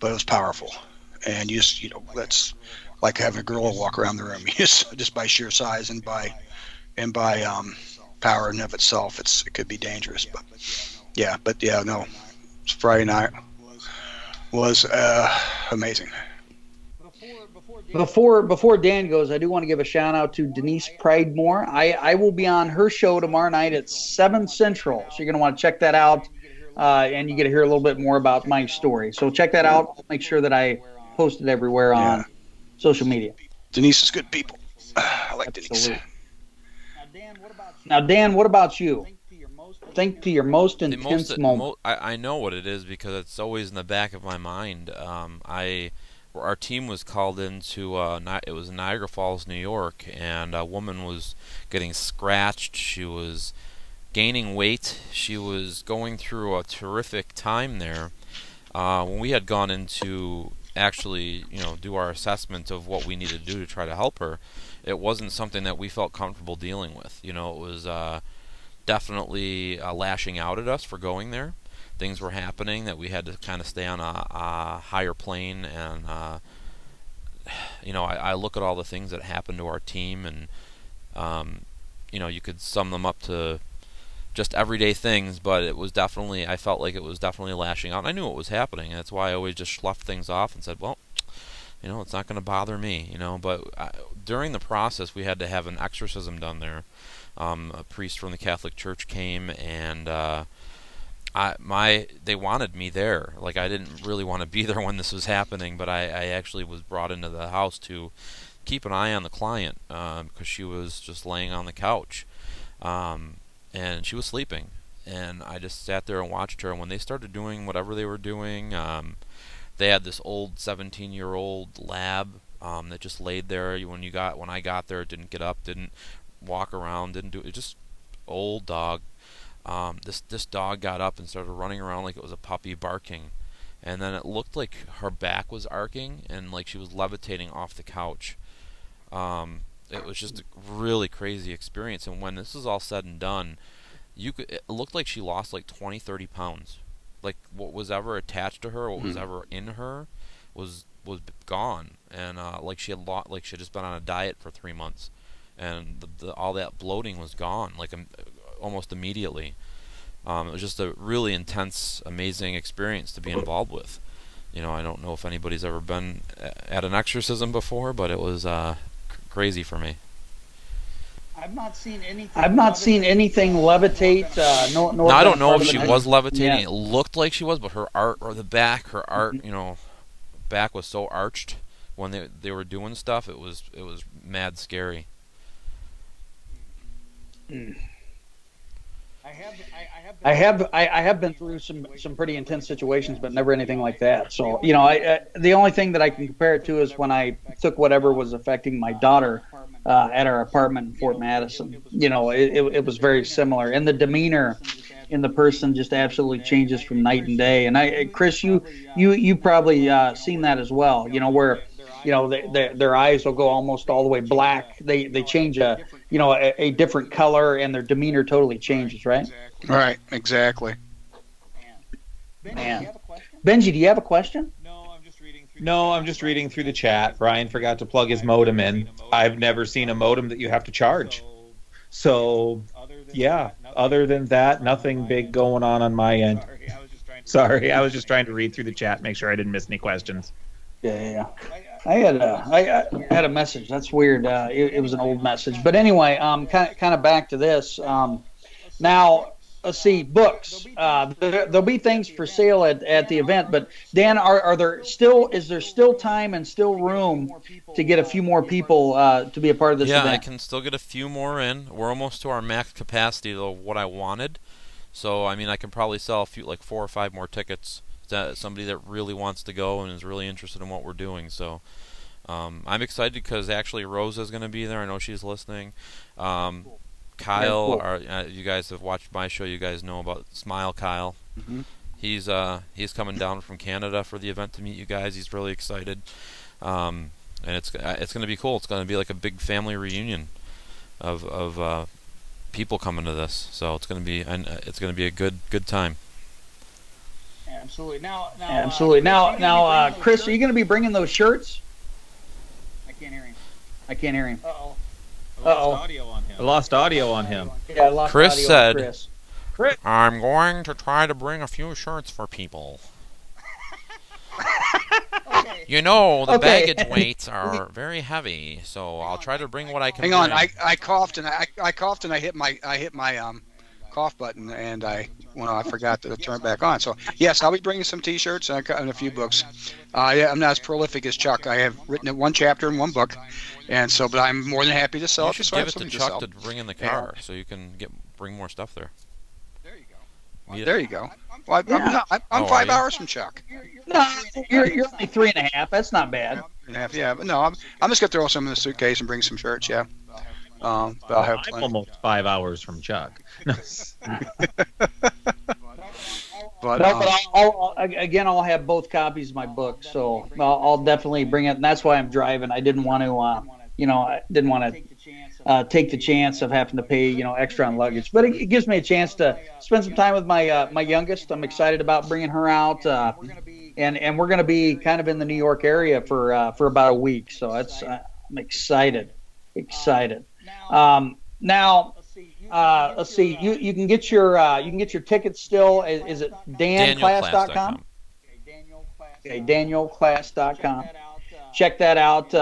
but it was powerful, and you just, you know, that's like having a gorilla walk around the room. just by sheer size and by power in of itself, it could be dangerous. But yeah, no, Friday night was amazing. Before Dan goes, I do want to give a shout out to Denise Pridemore. I will be on her show tomorrow night at 7 Central, so you're going to want to check that out, and you get to hear a little bit more about my story. So check that out. I'll make sure that I post it everywhere on social media. Denise is good people. I like Denise. Now, Dan, what about you? Think to your most intense moment. I know what it is because it's always in the back of my mind. Our team was called into it was Niagara Falls, New York, and a woman was getting scratched. She was gaining weight. She was going through a terrific time there. When we had gone into actually, you know, do our assessment of what we needed to do to try to help her, it wasn't something that we felt comfortable dealing with. You know, it was definitely lashing out at us for going there. Things were happening that we had to kind of stay on a higher plane, and you know, I look at all the things that happened to our team, and you know, you could sum them up to just everyday things, but it was definitely, I felt like it was definitely lashing out, and I knew what was happening, and that's why I always just sloughed things off and said, well, you know, it's not going to bother me, you know. But during the process, we had to have an exorcism done there. A priest from the Catholic Church came, and they wanted me there. Like, I didn't really want to be there when this was happening, but I actually was brought into the house to keep an eye on the client, because she was just laying on the couch, and she was sleeping, and I just sat there and watched her. And when they started doing whatever they were doing, they had this old 17-year-old lab that just laid there. When I got there, it didn't get up, didn't walk around, didn't do it. Just old dog. This dog got up and started running around like it was a puppy barking, and then it looked like her back was arcing and like she was levitating off the couch. It was just a really crazy experience, and when this is all said and done, it looked like she lost like 20-30 pounds. Like what was ever attached to her, what was ever in her, was gone, and like she had just been on a diet for 3 months, and all that bloating was gone, like almost immediately. It was just a really intense, amazing experience to be involved with. You know, I don't know if anybody's ever been at an exorcism before, but it was crazy for me. I've not seen anything levitate. No, I don't know if she was levitating. Yeah. It looked like she was, but her art, you know, back was so arched when they were doing stuff. It was mad scary. I have been through some pretty intense situations, but never anything like that. So, you know, the only thing that I can compare it to is when I took whatever was affecting my daughter at our apartment in Fort Madison. You know, it was very similar, and the demeanor in the person just absolutely changes from night and day. And Chris, you probably seen that as well. You know, where, you know, their eyes will go almost all the way black. They change a different color, and their demeanor totally changes, right? Right, exactly. Man. Benji, do you have a question? No, I'm just reading through the chat. Brian forgot to plug his modem in. I've never seen a modem that you have to charge. So, yeah, other than that, nothing big going on my end. Sorry, I was just trying to read through the chat, make sure I didn't miss any questions. Yeah. I had a message. That's weird. It was an old message. But anyway, kind of back to this. Now, let's see, books. There'll be things for sale at the event. But Dan, is there still time and still room to get a few more people to be a part of this event? Yeah, I can still get a few more in. We're almost to our max capacity of what I wanted. So, I mean, I can probably sell a few, like 4 or 5 more tickets. Somebody that really wants to go and is really interested in what we're doing. So I'm excited because actually Rosa is going to be there. I know she's listening. Kyle, you guys have watched my show. You guys know about Smile Kyle. Mm-hmm. He's coming down from Canada for the event to meet you guys. He's really excited, and it's going to be cool. It's going to be like a big family reunion of people coming to this. So it's going to be a good time. Absolutely. Now, Chris, are you going to be bringing those shirts? I can't hear him. Uh-oh. I lost audio on him. Yeah, I lost Chris audio said, on Chris. I'm going to try to bring a few shirts for people. You know, the baggage weights are very heavy, so I'll try to bring what I can. Hang on, I coughed and I hit my cough button, and I forgot to turn it back on. So yes, I'll be bringing some T-shirts and a few books. I'm not as prolific as Chuck. I have written 1 chapter in 1 book, and so but I'm more than happy to sell you it. should give it to Chuck to bring in the car, so you can bring more stuff there. There you go. Well, I'm 5 hours from Chuck. No, you're only 3.5. That's not bad. 3.5, yeah. But no, I'm just gonna throw some in the suitcase and bring some shirts. Yeah. But I'll have I'm almost 5 hours from Chuck. But I'll have both copies of my book, so I'll definitely bring it. And that's why I'm driving. I didn't want to, take the chance of having to pay, extra on luggage. But it gives me a chance to spend some time with my youngest. I'm excited about bringing her out, and we're going to be kind of in the New York area for about a week. So I'm excited. Now. Let's see. You can get your tickets still. Is it DanClass.com? Okay, DanielClass.com. Check that out.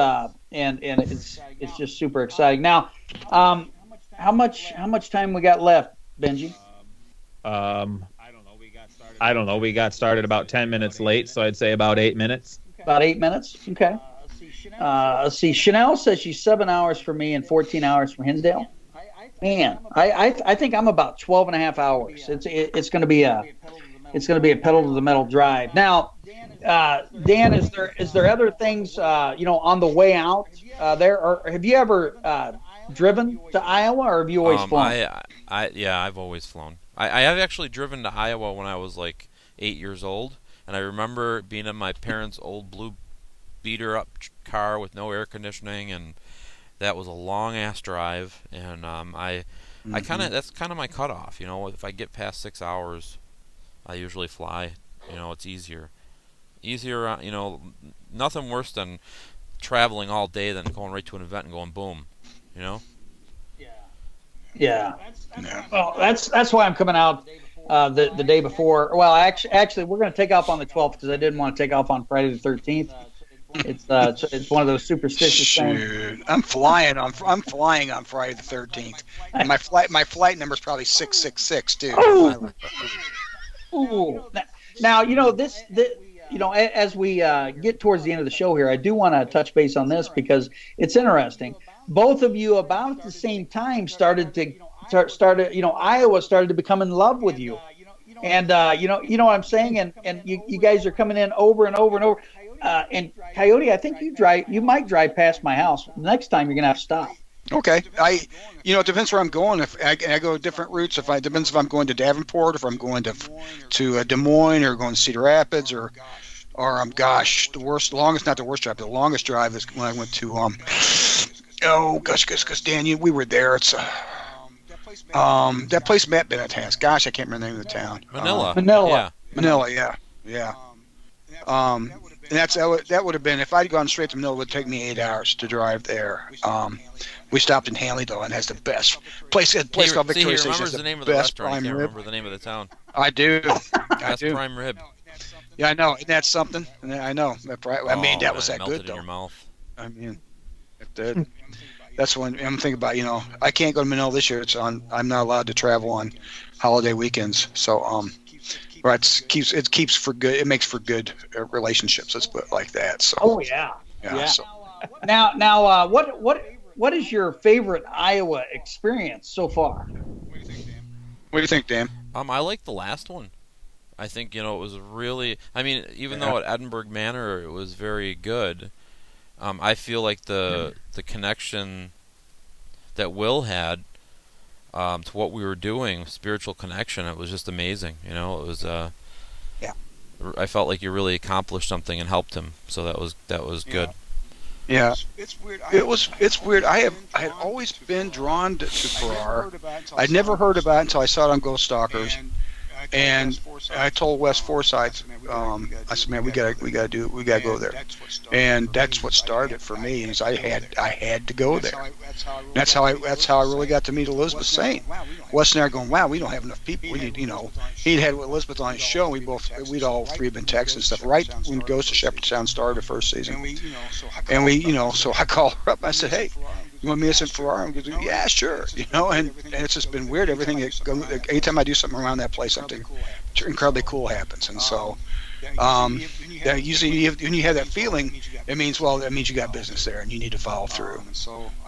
And it's just super exciting. Now, how much time we got left, Benji? I don't know. We got started about 10 minutes late, so I'd say about 8 minutes. About 8 minutes. Okay. Let's see. Chanel says she's 7 hours for me and 14 hours from Hinsdale. Man, I think I'm about 12.5 hours. It's going to be a pedal to the metal drive. Now, Dan, is there other things on the way out there? Or have you ever driven to Iowa, or have you always flown? I've always flown. I have actually driven to Iowa when I was like 8 years old, and I remember being in my parents' old blue beater up car with no air conditioning, and that was a long ass drive. And I kind of that's kind of my cutoff. You know, if I get past 6 hours, I usually fly. You know, it's easier. Easier. You know, nothing worse than traveling all day than going right to an event and going boom. You know. Yeah. Well, that's why I'm coming out the day before. Well, actually, we're going to take off on the 12th because I didn't want to take off on Friday the 13th. It's one of those superstitious things. I'm flying on Friday the 13th. And my flight number is probably 666 too. Oh. Ooh. Now as we get towards the end of the show here, I do want to touch base on this because it's interesting. Both of you about the same time started Iowa started to become in love with you, and you know what I'm saying, and you guys are coming in over and over and over, and Coyote, I think you might drive past my house. Next time you're gonna have to stop. Okay, it depends where I'm going. If I go different routes, depends if I'm going to Davenport, if I'm going to Des Moines, or going to Cedar Rapids, or the longest drive is when I went to because Dan, we were there. It's that place Matt Bennett has. Gosh, I can't remember the name of the town. Manila. Yeah. And that would have been, if I'd gone straight to Manila, it would take me 8 hours to drive there. We stopped in Hanleyville, and has the best place called Victoria Station. Remembers the name of the restaurant. I can't remember the name of the town. I do. Best prime rib. Yeah, I know. Isn't that something? I know. That was that good, in though. Your mouth. I mean, that's when I'm thinking about. I can't go to Manila this year. I'm not allowed to travel on holiday weekends. So it keeps for good. It makes for good relationships. Let's put it like that. So. Oh yeah. So. Now, what is your favorite Iowa experience so far? What do you think, Dan? I like the last one. I think, it was really, even though at Edinburgh Manor it was very good, I feel like the connection that Will had to what we were doing, spiritual connection, it was just amazing. It was I felt like you really accomplished something and helped him, so that was good. Yeah, it's weird. I had always been drawn to Farrar. I'd never heard about it until I saw it on Ghost Stalkers. And I told Wes Forsythe, I said, man, we gotta go there, and that's what started for me. Is I had to go there. That's how I really got to meet Elizabeth Saint. Wes and I are going, wow, we don't have enough people. We need, he'd had Elizabeth on his show. We'd all three been texting and stuff right when Ghost of Shepherdstown started the first season. So I called her up. I said, hey, you want me to send Farrar? And goes, yeah, sure. And it's just been weird. Anytime I do something around that place, something incredibly cool happens. And so, usually when you have that feeling, it means you got business there and you need to follow through.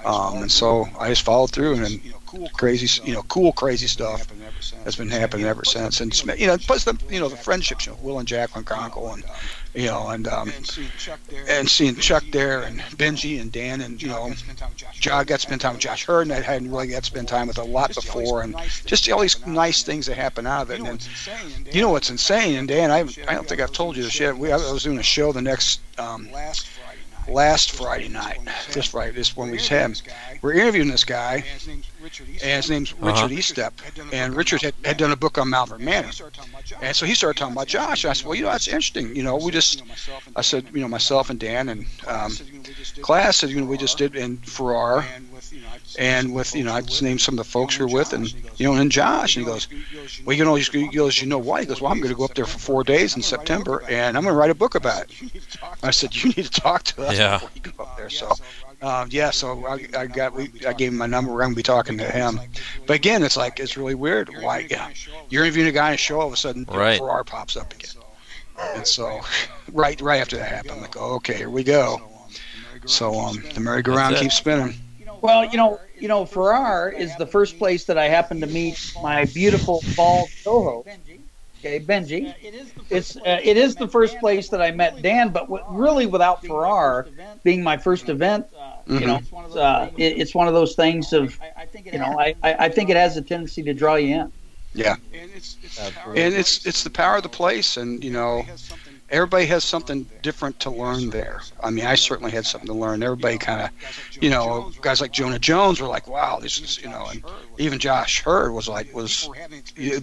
And so I just followed through, and then crazy stuff has been happening ever since. And plus the friendships, Will and Jacqueline Conkle, and and seeing Chuck there, and Benji and Dan, and John got to spend time with Josh Hurd, and I hadn't really got to spend time with a lot before, and just all these nice things that happen out of it. And then, what's insane, and Dan, I don't think I've told you this yet. I was doing a show the next last Friday night. This one we just had. We're interviewing this guy, and his name's Richard Eastep. And Richard had done a book on Malvern Manor. And so he started talking about Josh. And I said, well, that's interesting. I said, myself and Dan and Klaes said, we just did in Farrar. And with, I just named some of the folks you're with, and, and Josh. And he goes, well, he goes, you know what? He goes, well, I'm going to go up there for 4 days in September, and I'm going to write a book about it. I said, you need to talk to us before you go up there. So, so I gave him my number. We're going to be talking to him. But again, it's really weird. Why? You're interviewing a guy on a show, all of a sudden, Farrar pops up again. And so, right after that happened, I'm like, oh, okay, here we go. So, the merry-go-round keeps spinning. Well, Farrar is the first place that I happened to meet my beautiful bald co-host, Benji. It is the first place that I met Dan, but really without Farrar being my first event, it's one of those things of, I think it has a tendency to draw you in. Yeah. Absolutely. And it's the power of the place, and everybody has something different to learn there. I mean, I certainly had something to learn. Everybody kind of, guys like Jonah Jones were like, wow, this is, and even Josh Hurd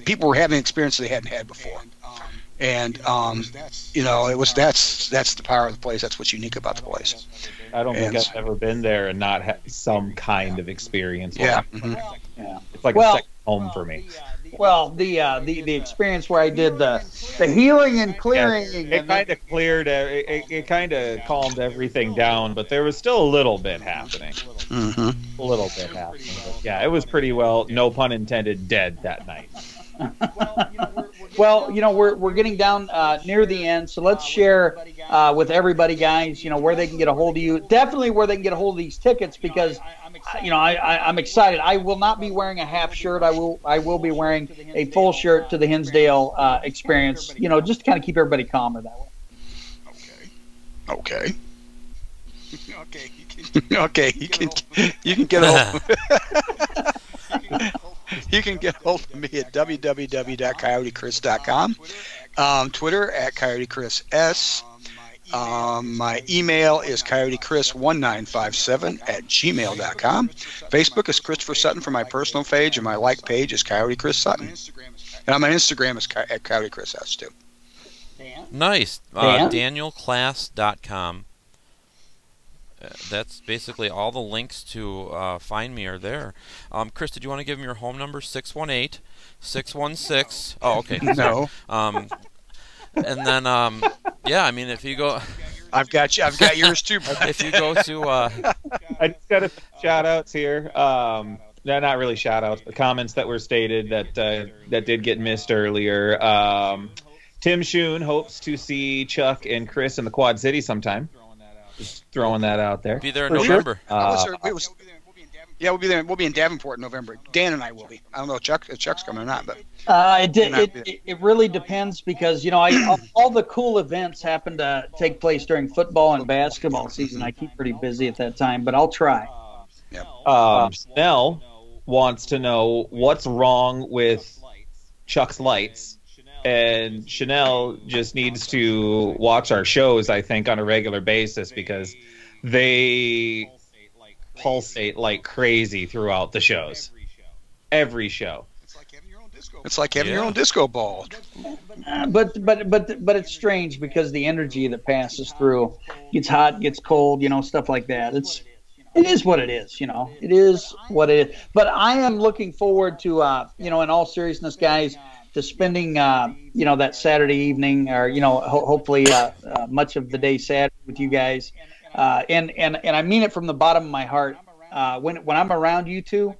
people were having an experience they hadn't had before. And that's the power of the place. That's what's unique about the place. I don't think I've ever been there and not had some kind of experience. Yeah. Yeah. It's like a second home for me. Well, the experience where I did the healing and clearing. It kind of cleared. It kind of calmed everything down, but there was still a little bit happening. Mm-hmm. A little bit happening. But yeah, it was pretty well, no pun intended, dead that night. Well, we're getting down near the end, so let's share with everybody, guys, where they can get a hold of you. Definitely where they can get a hold of these tickets, because I'm excited. I will not be wearing a half shirt. I will be wearing a full shirt to the Hinsdale experience. Just to kind of keep everybody calmer that way. Okay. Okay. You can get a hold. You can get hold of me at www.coyotechris.com. Twitter at CoyoteChrisS. My email is coyotechris1957@gmail.com. Facebook is Christopher Sutton for my personal page, and my like page is Coyote Chris Sutton. And my Instagram is at Coyote Chris S too. Nice. DanielClass.com. That's basically all the links to find me are there. Chris, did you want to give him your home number? 618-616. Oh, okay. No. And then, yeah, I mean, if you go... I've got yours too. If you go to... I just got a shout outs here. No, not really shout outs, but comments that were stated that did get missed earlier. Tim Schoon hopes to see Chuck and Chris in the Quad City sometime. Just throwing that out there. Be there in November. We'll be there. We'll be in Davenport in November. Dan and I will be. I don't know if Chuck's coming or not, but it really depends, because all the cool events happen to take place during football and basketball season. I keep pretty busy at that time, but I'll try. Yep. Snell wants to know what's wrong with Chuck's lights. And Chanel just needs to watch our shows, I think, on a regular basis, because they pulsate like crazy throughout the shows. Every show. It's like having your own disco ball. But it's strange, because the energy that passes through gets hot, gets cold, stuff like that. It is what it is, It is what it is. But I am looking forward to, in all seriousness, guys, to spending, that Saturday evening, or hopefully much of the day Saturday with you guys, and I mean it from the bottom of my heart. When I'm around you two,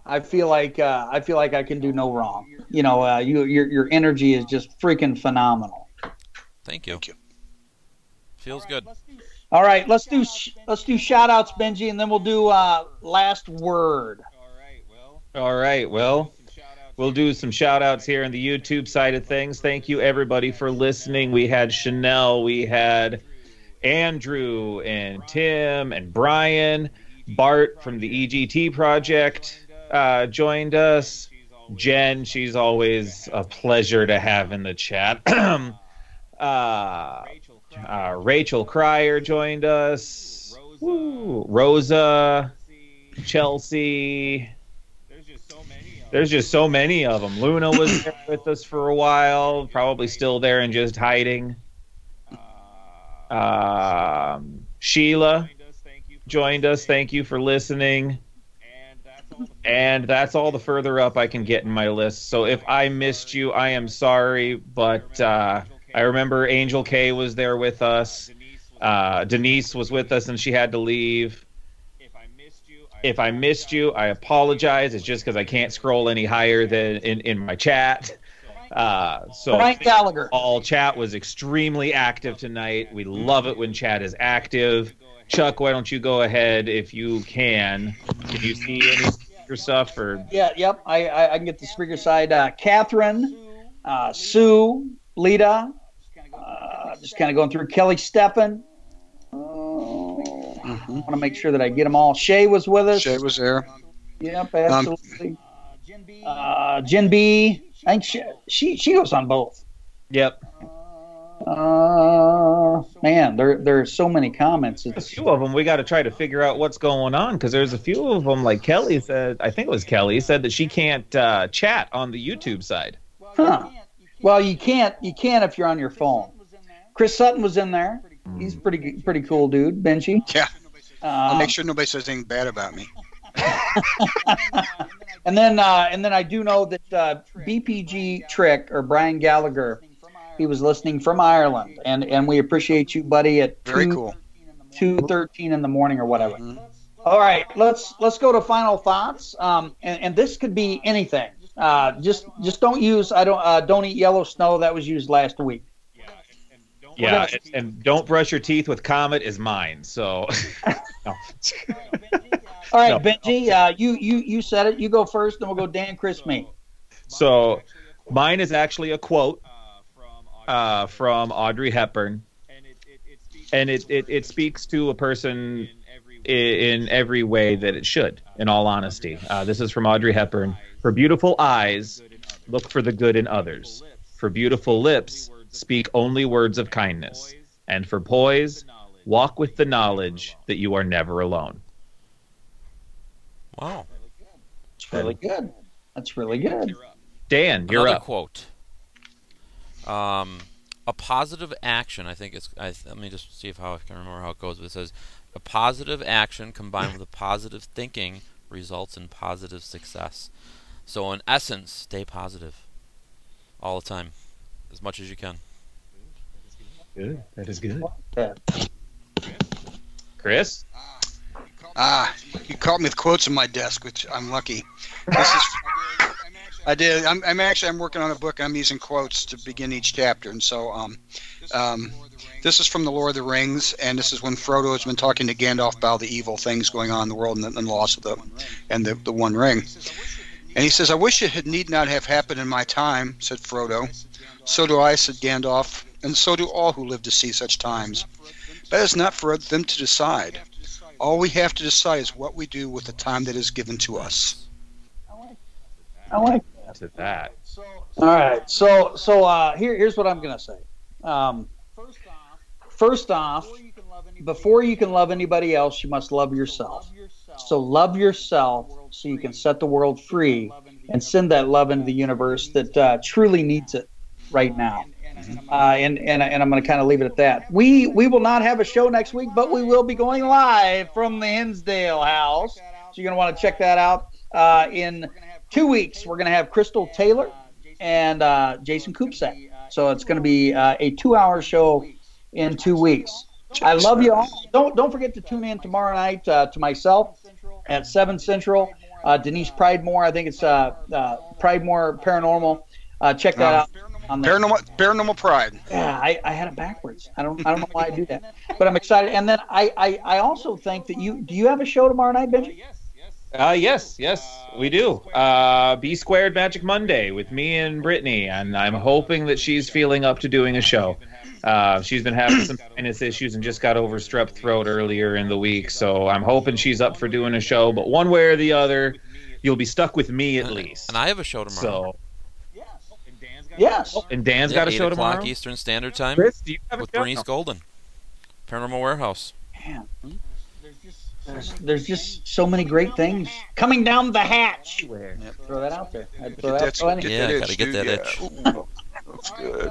I feel like I can do no wrong. Your energy is just freaking phenomenal. Thank you. Feels good. All right, let's do shout outs, Benji, and then we'll do last word. All right, well. We'll do some shout-outs here on the YouTube side of things. Thank you, everybody, for listening. We had Chanel, we had Andrew and Tim and Brian. Bart from the EGT Project joined us. Jen, she's always a pleasure to have in the chat. Rachel Cryer joined us. Woo. Rosa, Chelsea... There's just so many of them. Luna was there with us for a while, probably still there and just hiding. Sheila joined us. Thank you for listening. And that's all the further up I can get in my list. So if I missed you, I am sorry. But I remember Angel K was there with us. Denise was with us and she had to leave. If I missed you, I apologize. It's just because I can't scroll any higher than in my chat. So Frank Gallagher. All chat was extremely active tonight. We love it when chat is active. Chuck, why don't you go ahead if you can? Can you see any speaker stuff? Or Yep. I can get the speaker side. Catherine, Sue, Lita, just kind of going through. Kelly Steppen. I want to make sure that I get them all. Shay was with us. Shay was there. Yep, absolutely. Jen B. I think she goes on both. Yep. Man, there are so many comments. A few of them we got to try to figure out what's going on, because there's a few of them, like Kelly said, I think it was Kelly, said that she can't chat on the YouTube side. Huh. Well, you can't if you're on your phone. Chris Sutton was in there. He's pretty cool dude, Benji. Yeah. I'll make sure nobody says anything bad about me. And then I do know that BPG Trick, or Brian Gallagher, he was listening from Ireland, and we appreciate you, buddy, at Very cool. 2:13 in the morning or whatever. Mm-hmm. All right, let's go to final thoughts. And this could be anything. Just don't use don't eat yellow snow. That was used last week. Yeah, and don't brush your teeth with Comet is mine. So. No. All right, no. Benji, you said it. You go first, then we'll go Dan, Chris, me. So mine is actually a quote from Audrey Hepburn, and it speaks to a person in every way that it should, in all honesty. This is from Audrey Hepburn. For beautiful eyes, look for the good in others. For beautiful lips, speak only words of kindness. And for poise, walk with the knowledge that you are never alone. Wow. That's really good. That's really good. Dan, you're Another up. Quote. A positive action, I think it's... let me just see how I can remember how it goes. But it says, a positive action combined with a positive thinking results in positive success. So in essence, stay positive all the time, as much as you can. Good. That is good. Chris? You caught me with quotes on my desk, which I'm lucky. This is... I did. I'm working on a book. I'm using quotes to begin each chapter, and so this is from the Lord of the Rings, and this is when Frodo has been talking to Gandalf about the evil things going on in the world and the loss of the One Ring. And he says, "I wish it had need not have happened in my time," said Frodo. "So do I," said Gandalf, "and so do all who live to see such times. That is not for them to decide. All we have to decide is what we do with the time that is given to us." I like that. All right. So here's what I'm going to say. First off, before you can love anybody else, you must love yourself. So love yourself so you can set the world free and send that love into the universe that truly needs it right now. And I'm going to kind of leave it at that. We will not have a show next week, but we will be going live from the Hinsdale house. So you're going to want to check that out. In 2 weeks, we're going to have Crystal Taylor and Jason Kupsek. So it's going to be a 2-hour show in 2 we's. I love you all. Don't forget to tune in tomorrow night to myself at 7 Central. Denise Pridemore, I think it's Pridemore Paranormal. Check that out. On Paranormal Pride. Yeah, I had it backwards. I don't know why I do that, but I'm excited. And then I also think that do you have a show tomorrow night, Benji? Yes, we do. B Squared Magic Monday with me and Brittany, and I'm hoping that she's feeling up to doing a show. She's been having some sinus issues and just got over strep throat earlier in the week, so I'm hoping she's up for doing a show. But one way or the other, you'll be stuck with me at least. And I have a show tomorrow. So, yes. And Dan's got a show tomorrow? 8 o'clock Eastern Standard Time. Chris, do you have with a show? Bernice Golden. Paranormal Warehouse. Man. There's just so many great things coming down the hatch. Yep. Throw that out there. Yeah, gotta get that itch. That's good.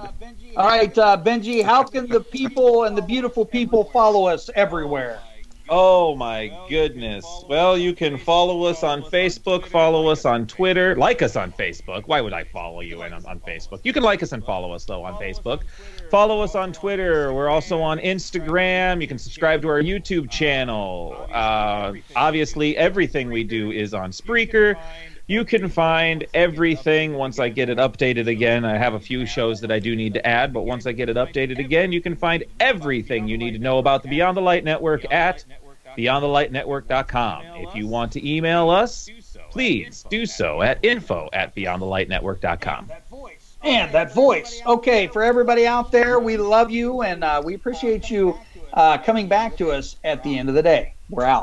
All right, Benji, how can the people and the beautiful people follow us everywhere? Oh, my goodness. Well, you can follow us on Facebook, follow us on Twitter, like us on Facebook. Why would I follow you on Facebook? You can like us and follow us, though, on Facebook. Follow us on Twitter. We're also on Instagram. You can subscribe to our YouTube channel. Obviously, everything we do is on Spreaker. You can find everything once I get it updated again. I have a few shows that I do need to add, but once I get it updated again, you can find everything you need to know about the Beyond the Light Network at beyondthelightnetwork.com. If you want to email us, please do so at info@beyondthelightnetwork.com. And that voice. Okay, for everybody out there, we love you, and we appreciate you coming back to us at the end of the day. We're out.